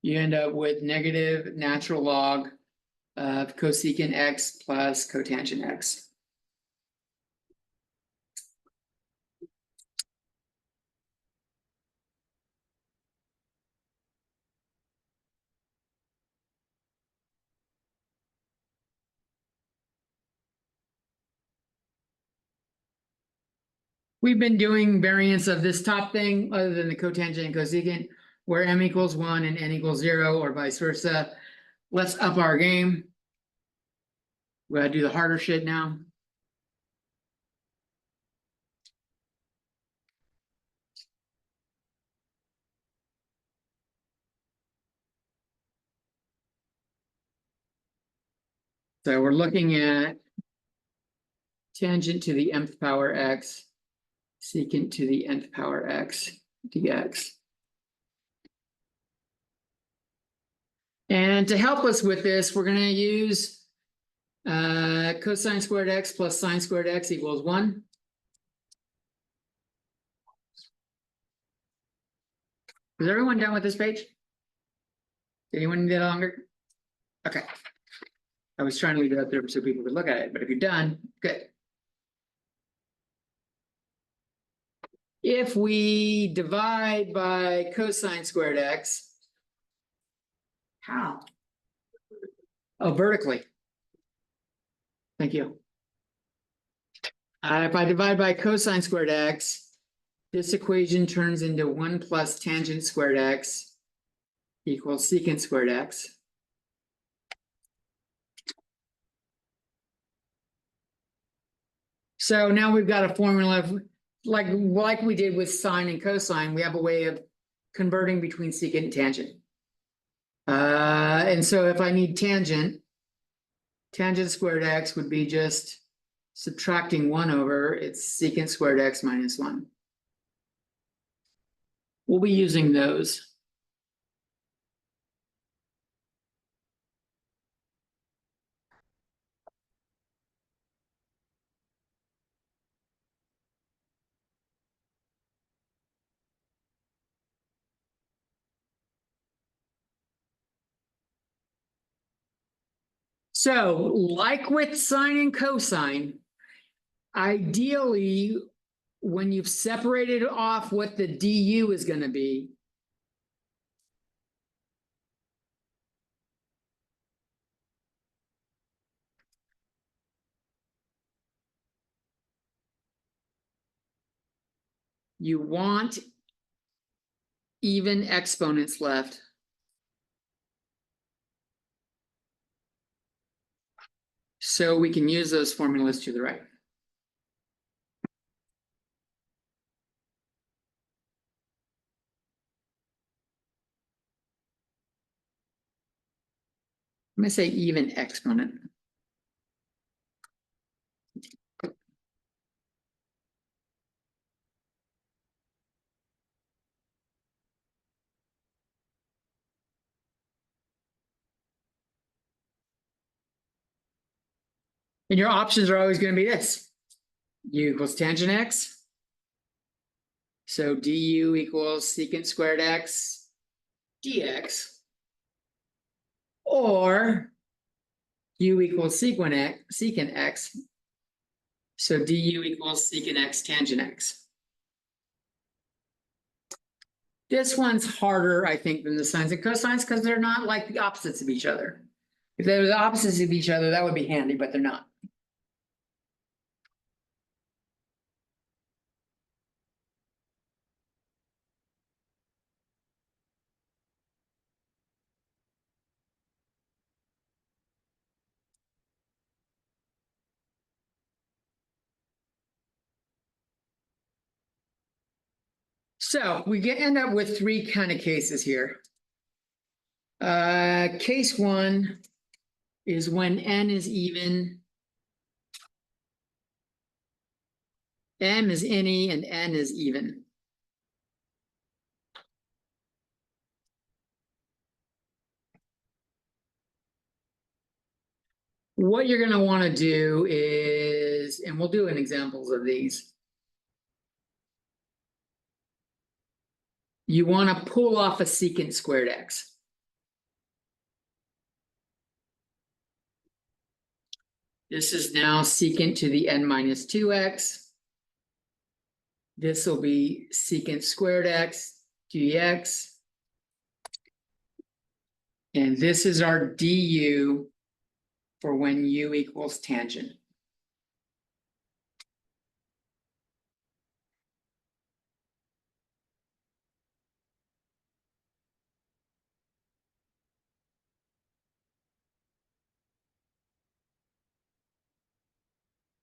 A: You end up with negative natural log of cosecant x plus cotangent x. We've been doing variants of this top thing other than the cotangent and cosecant, where m equals 1 and n equals 0 or vice versa. Let's up our game. We gotta do the harder shit now. So we're looking at tangent to the nth power x, secant to the nth power x dx. And to help us with this, we're going to use cosine squared x plus sine squared x equals 1. Is everyone done with this page? Did anyone need it longer? Okay. I was trying to leave it up there so people could look at it, but if you're done, good. if we divide by cosine squared x. How? Oh, vertically. Thank you. If I divide by cosine squared x, this equation turns into 1 plus tangent squared x equals secant squared x. So now we've got a formula of, like we did with sine and cosine, we have a way of converting between secant and tangent. And so if I need tangent squared x would be just subtracting 1 over its secant squared x minus 1. We'll be using those. So, like with sine and cosine, ideally, when you've separated off what the du is going to be, you want even exponents left. So we can use those formulas to the right. I'm going to say even exponent. And your options are always going to be this. U equals tangent x. So du equals secant squared x dx. Or u equals secant x. So du equals secant x tangent x. This one's harder, I think, than the sines and cosines because they're not like the opposites of each other. If they were the opposites of each other, that would be handy, but they're not. So we end up with 3 kind of cases here. Case 1 is when n is even, m is any, and n is even. What you're going to want to do is, and we'll do an examples of these. You want to pull off a secant squared x. This is now secant to the n minus 2x. This will be secant squared x dx. And this is our du for when u equals tangent.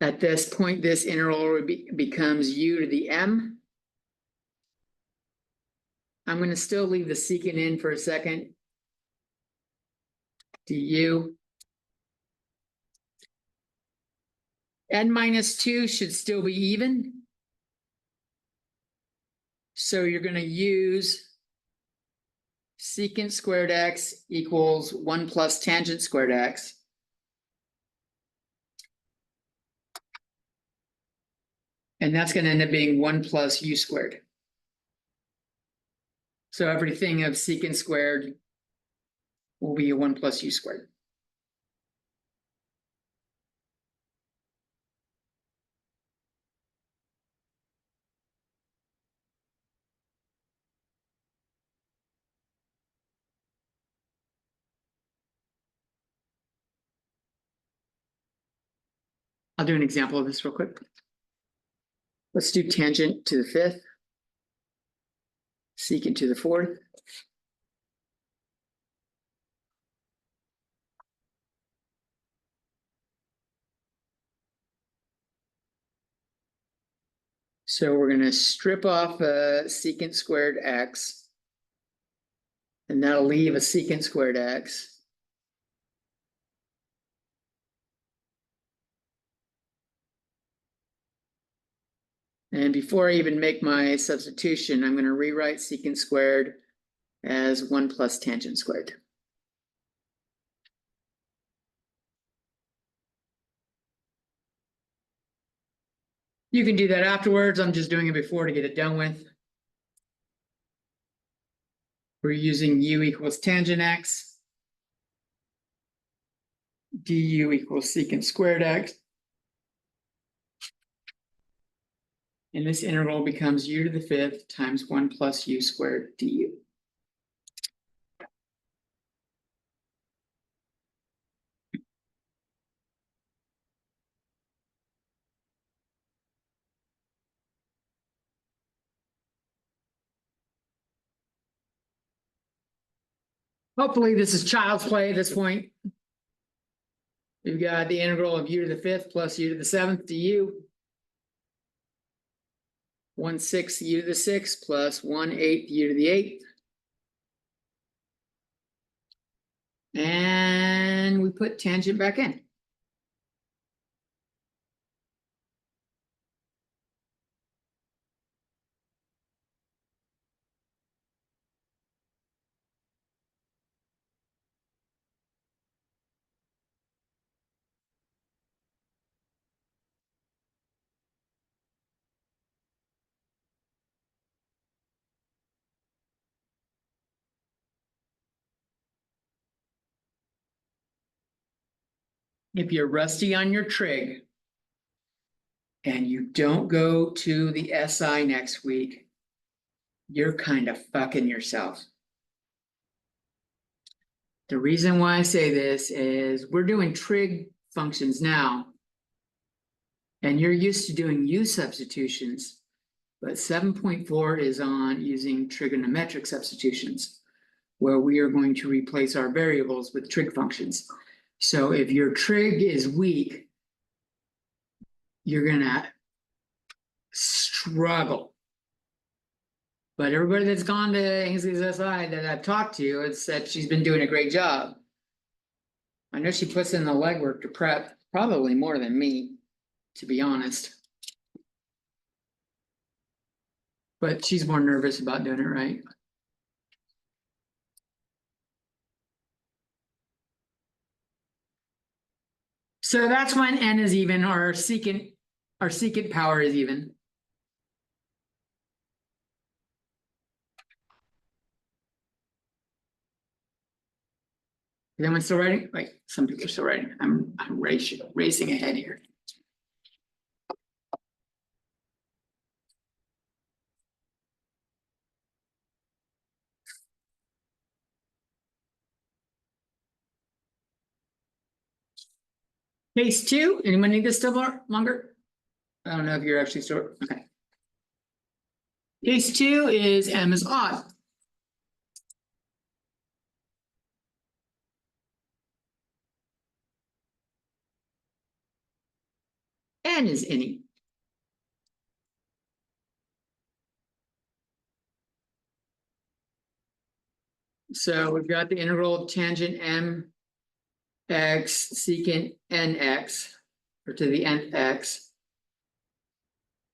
A: At this point, this integral becomes u to the m. I'm going to still leave the secant in for a second. Du. N minus 2 should still be even. So you're going to use secant squared x equals 1 plus tangent squared x. And that's going to end up being 1 plus u squared. So everything of secant squared will be 1 plus u squared. I'll do an example of this real quick. Let's do tangent to the fifth. Secant to the fourth. So we're gonna strip off a secant squared x. And that'll leave a secant squared x. And before I even make my substitution, I'm gonna rewrite secant squared as 1 plus tangent squared. You can do that afterwards. I'm just doing it before to get it done with. We're using u equals tangent x. Du equals secant squared x. And this integral becomes u to the fifth times 1 plus u squared du. Hopefully this is child's play at this point. We've got the integral of u to the fifth plus u to the seventh du. 1/6 u to the sixth plus 1/8 u to the eighth. And we put tangent back in. If you're rusty on your trig and you don't go to the SI next week, you're kind of fucking yourself. The reason why I say this is we're doing trig functions now, and you're used to doing u substitutions, but 7.4 is on using trigonometric substitutions, where we are going to replace our variables with trig functions. So if your trig is weak, you're gonna struggle. But everybody that's gone to Ainsley's SI that I've talked to has said she's been doing a great job. I know she puts in the legwork to prep, probably more than me, to be honest. But she's more nervous about doing it right. So that's when n is even, or our secant power is even. Is anyone still writing? Like, some people are still writing. I'm racing ahead here. Case 2, anyone need this still longer? I don't know if you're actually still, okay. Case 2 is m is odd. N is any. So we've got the integral of tangent m x secant nx, or to the nth x.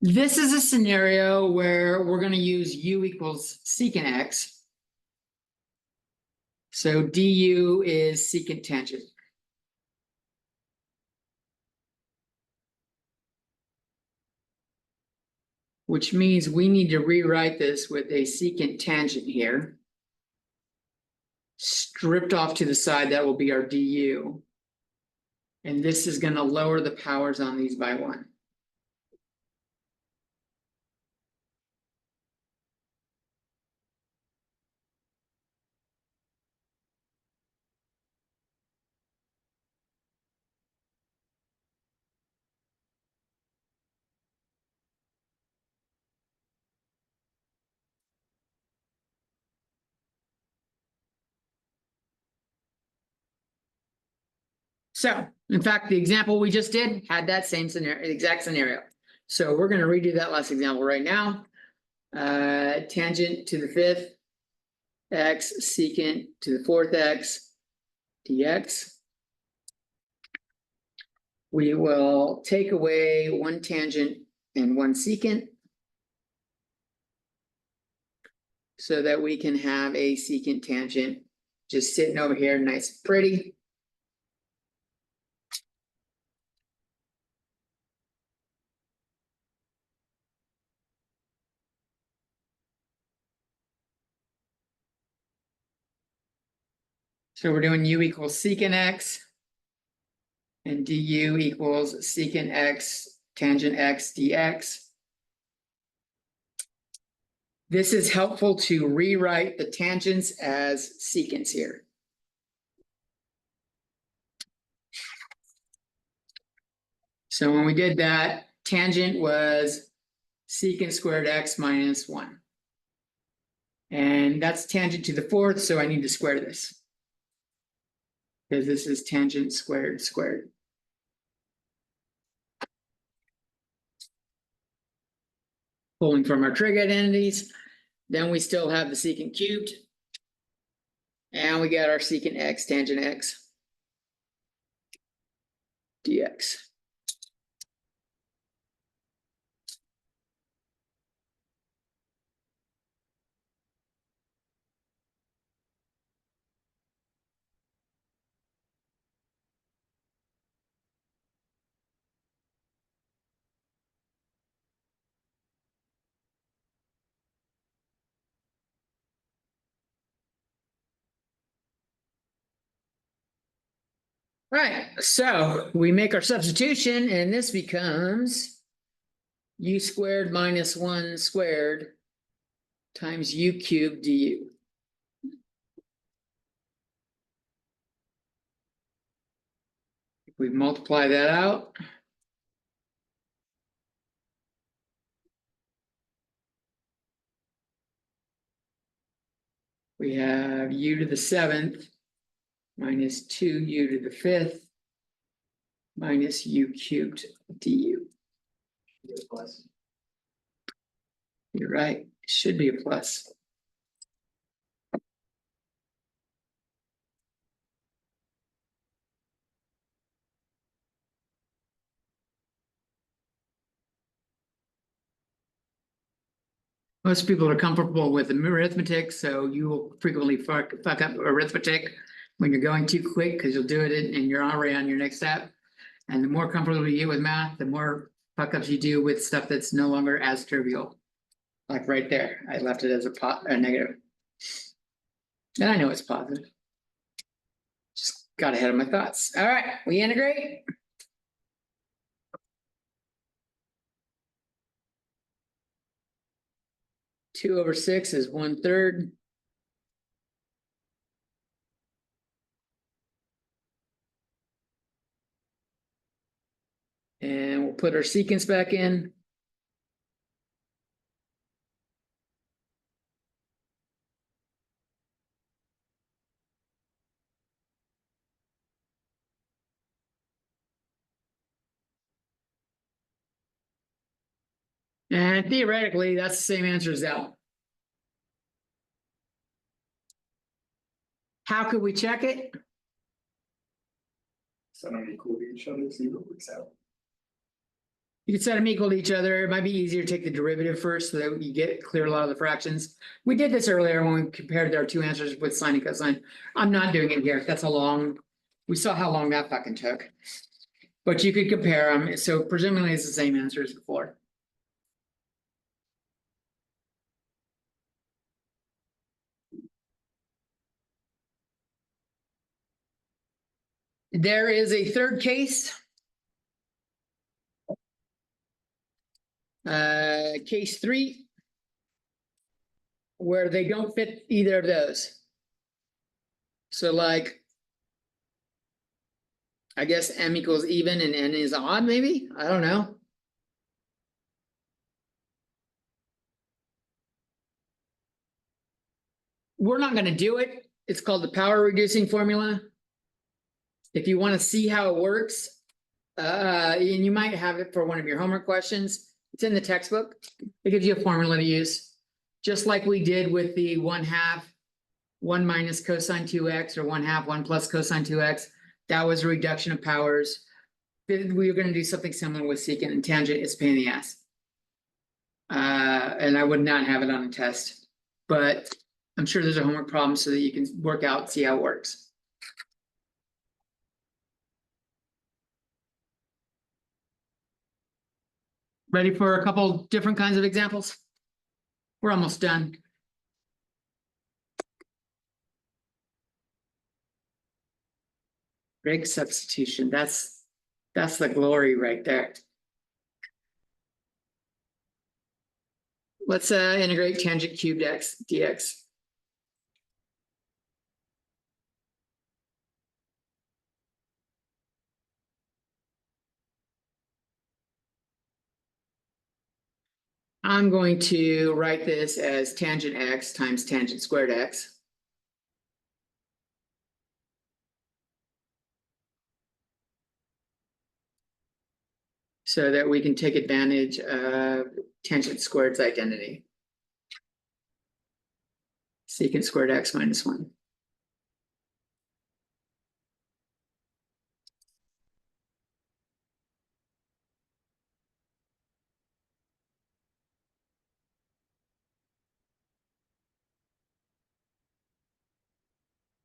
A: This is a scenario where we're going to use u equals secant x. So du is secant tangent. Which means we need to rewrite this with a secant tangent here. Stripped off to the side, that will be our du. And this is going to lower the powers on these by 1. So, in fact, the example we just did had that same scenario, exact scenario. So we're gonna redo that last example right now. Tangent to the fifth x, secant to the fourth x, dx. We will take away one tangent and one secant, so that we can have a secant tangent just sitting over here, nice and pretty. So we're doing u equals secant x. And du equals secant x tangent x dx. This is helpful to rewrite the tangents as secants here. So when we did that, tangent was secant squared x minus 1. And that's tangent to the fourth, so I need to square this. Because this is tangent squared squared. Pulling from our trig identities, then we still have the secant cubed. And we got our secant x tangent x dx. Right, so we make our substitution and this becomes u squared minus 1 squared times u cubed du. If we multiply that out, we have u to the 7th minus 2u to the 5th minus u cubed du. You're right, it should be a plus. Most people are comfortable with arithmetic, so you will frequently fuck up arithmetic when you're going too quick because you'll do it and you're already on your next step. And the more comfortable you get with math, the more fuck ups you do with stuff that's no longer as trivial. Like right there, I left it as a negative. And I know it's positive. Just got ahead of my thoughts. All right, we integrate. Two over 6 is 1/3. And we'll put our secants back in. And theoretically, that's the same answer as that one. How could we check it?
B: So I'm equal to each other, see what works out.
A: You could set them equal to each other. It might be easier to take the derivative first so that you get clear a lot of the fractions. We did this earlier when we compared our two answers with sine and cosine. I'm not doing it here. That's a long, we saw how long that fucking took. But you could compare them. So presumably it's the same answer as before. There is a third case. Case 3. Where they don't fit either of those. So like, I guess m equals even and n is odd, maybe? I don't know. We're not going to do it. It's called the power reducing formula. If you want to see how it works, and you might have it for one of your homework questions, it's in the textbook. It gives you a formula to use, just like we did with the 1/2, 1 minus cosine 2x, or 1/2, 1 plus cosine 2x. That was a reduction of powers. We were going to do something similar with secant and tangent. It's a pain in the ass. And I would not have it on a test, but I'm sure there's a homework problem so that you can work out, see how it works. Ready for a couple different kinds of examples? We're almost done. Trig substitution, that's the glory right there. Let's integrate tangent cubed x dx. I'm going to write this as tangent x times tangent squared x. So that we can take advantage of tangent squared's identity. Secant squared x minus 1.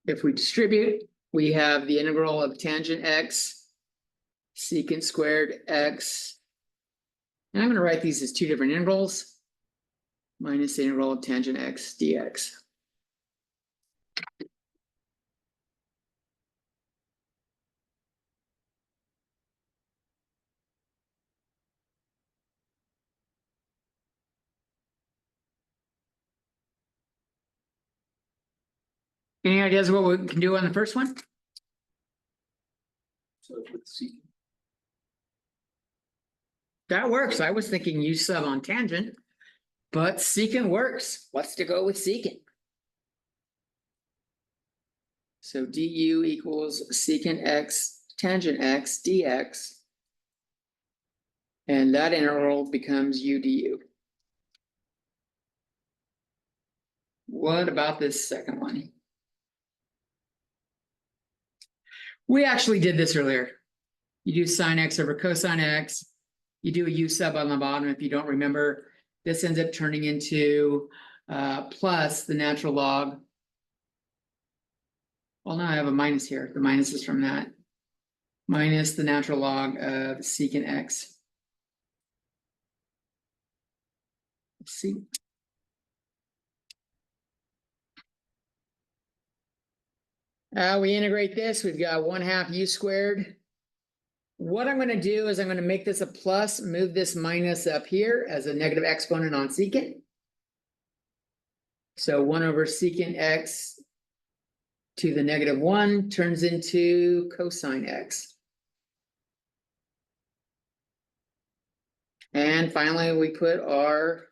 A: If we distribute, we have the integral of tangent x, secant squared x. And I'm going to write these as two different integrals, minus the integral of tangent x dx. Any ideas what we can do on the first one?
B: So with secant.
A: That works. I was thinking u sub on tangent, but secant works. Let's to go with secant. So du equals secant x tangent x dx. And that integral becomes u du. What about this second one? We actually did this earlier. You do sine x over cosine x. You do a u sub on the bottom. If you don't remember, this ends up turning into plus the natural log. Well, now I have a minus here. The minus is from that. Minus the natural log of secant x. Let's see. We integrate this. We've got 1/2 u squared. What I'm going to do is I'm going to make this a plus, move this minus up here as a negative exponent on secant. So 1 over secant x to the negative 1 turns into cosine x. And finally, we put our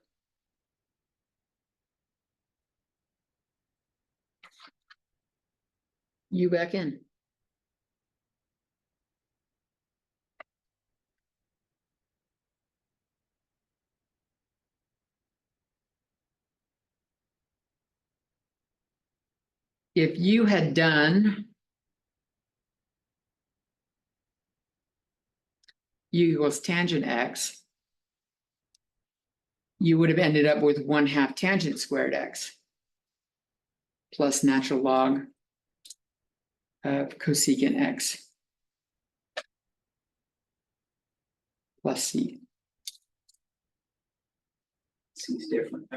A: u back in. If you had done u equals tangent x, you would have ended up with 1/2 tangent squared x plus natural log of cosecant x plus c.
B: C is different,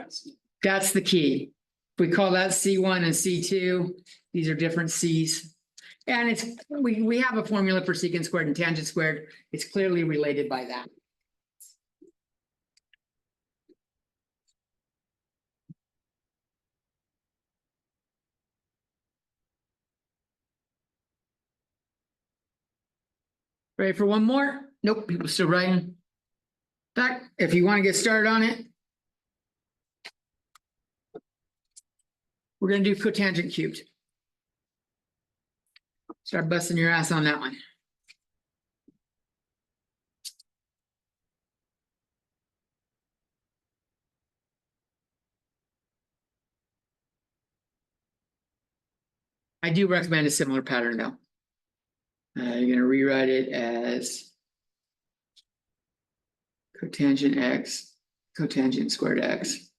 A: That's the key. If we call that C1 and C2, these are different C's. And it's we have a formula for secant squared and tangent squared. It's clearly related by that. Ready for one more? Nope, people still writing. In fact, if you want to get started on it, we're going to do cotangent cubed. Start busting your ass on that one. I do recommend a similar pattern though. You're gonna rewrite it as cotangent x, cotangent squared x.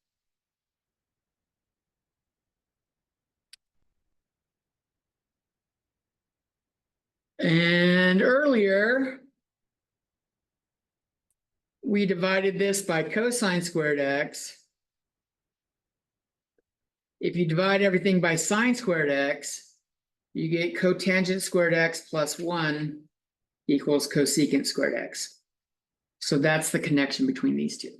A: And earlier, we divided this by cosine squared x. If you divide everything by sine squared x, you get cotangent squared x plus 1 equals cosecant squared x. So that's the connection between these two.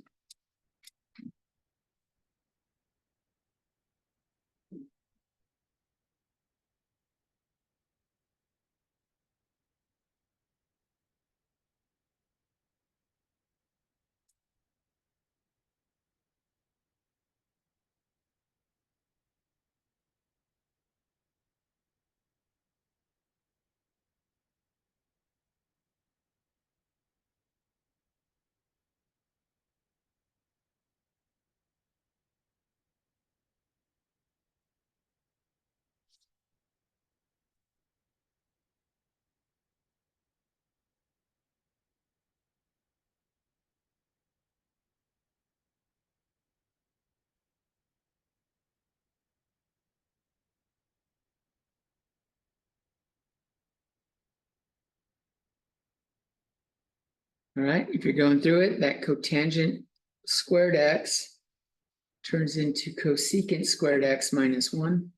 A: All right, if you're going through it, that cotangent squared x turns into cosecant squared x minus 1.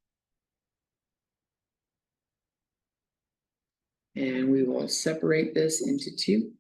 A: And we will separate this into 2.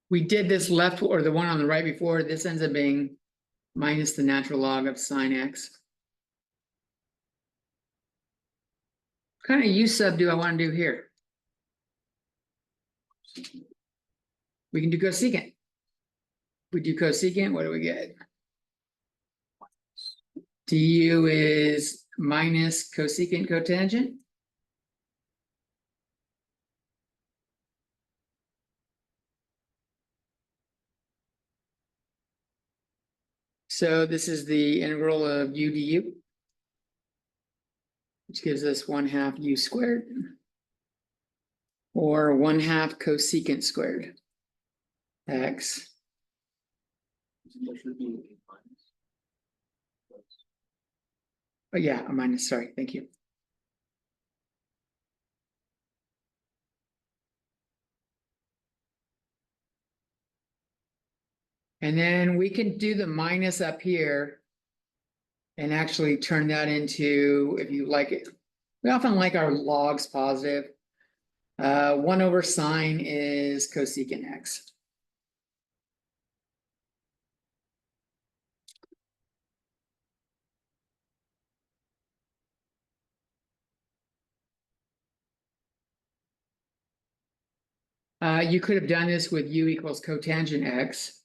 A: We did this left or the one on the right before. This ends up being minus the natural log of sine x. What kind of u sub do I want to do here? We can do cosecant. We do cosecant, what do we get? Du is minus cosecant cotangent. So this is the integral of u du, which gives us 1/2 u squared, or 1/2 cosecant squared x.
B: There should be a minus.
A: Oh yeah, a minus, sorry, thank you. And then we can do the minus up here and actually turn that into, if you like it, we often like our logs positive. 1 over sine is cosecant x. You could have done this with u equals cotangent x.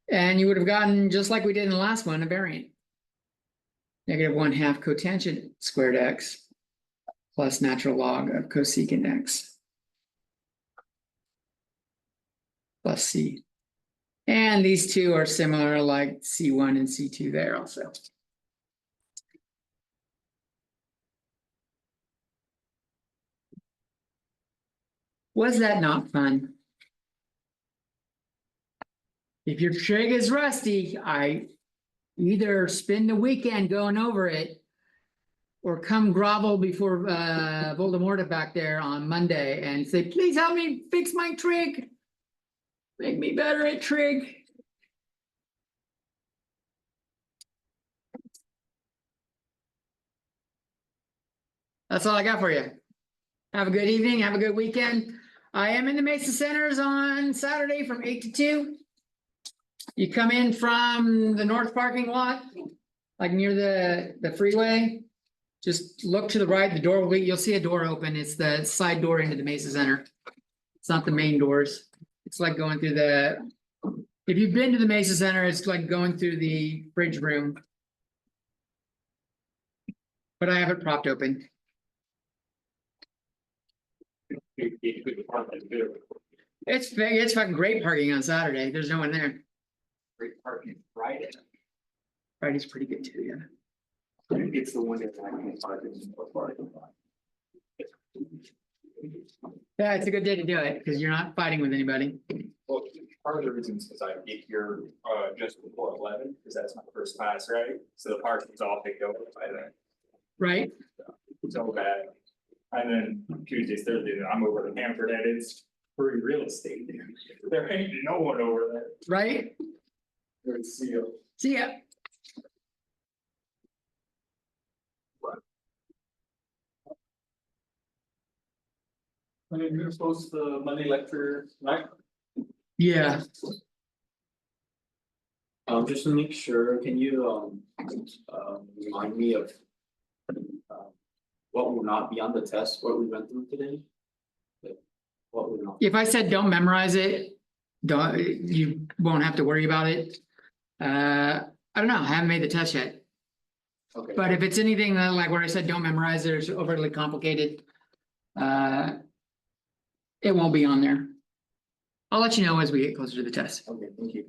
A: And you would have gotten, just like we did in the last one, a variant. Negative 1/2 cotangent squared x plus natural log of cosecant x plus c. And these two are similar, like C1 and C2 there also. Was that not fun? If your trig is rusty, I either spend the weekend going over it or come grovel before Voldemort back there on Monday and say, please help me fix my trig. Make me better at trig. That's all I got for you. Have a good evening. Have a good weekend. I am in the Mesa Centers on Saturday from 8 to 2. You come in from the north parking lot, like near the freeway. Just look to the right, the door will be, you'll see a door open. It's the side door into the Mesa Center. It's not the main doors. It's like going through the, if you've been to the Mesa Center, it's like going through the bridge room. But I have it propped open. It's fucking great parking on Saturday. There's no one there.
B: Great parking Friday.
A: Friday's pretty good too, yeah.
B: It's the one that I can park in the parking lot.
A: Yeah, it's a good day to do it because you're not fighting with anybody.
B: Well, part of the reason is because I get here just before 11, because that's my first class, right? So the parking's all picked over by then.
A: Right?
B: So bad. And then Tuesdays, Thursdays, I'm over to Hanford and it's free real estate. There ain't no one over there.
A: Right?
B: There's seal.
A: See ya.
C: I mean, we're supposed to Monday lecture, right?
A: Yeah.
D: Just to make sure, can you remind me of what will not be on the test, what we went through today? Like, what will not?
A: If I said don't memorize it, don't, you won't have to worry about it. I don't know. I haven't made the test yet.
D: Okay.
A: But if it's anything that, like where I said don't memorize it or it's overly complicated, it won't be on there. I'll let you know as we get closer to the test.
D: Okay, thank you.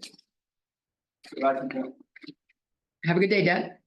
A: Have a good day, Dad.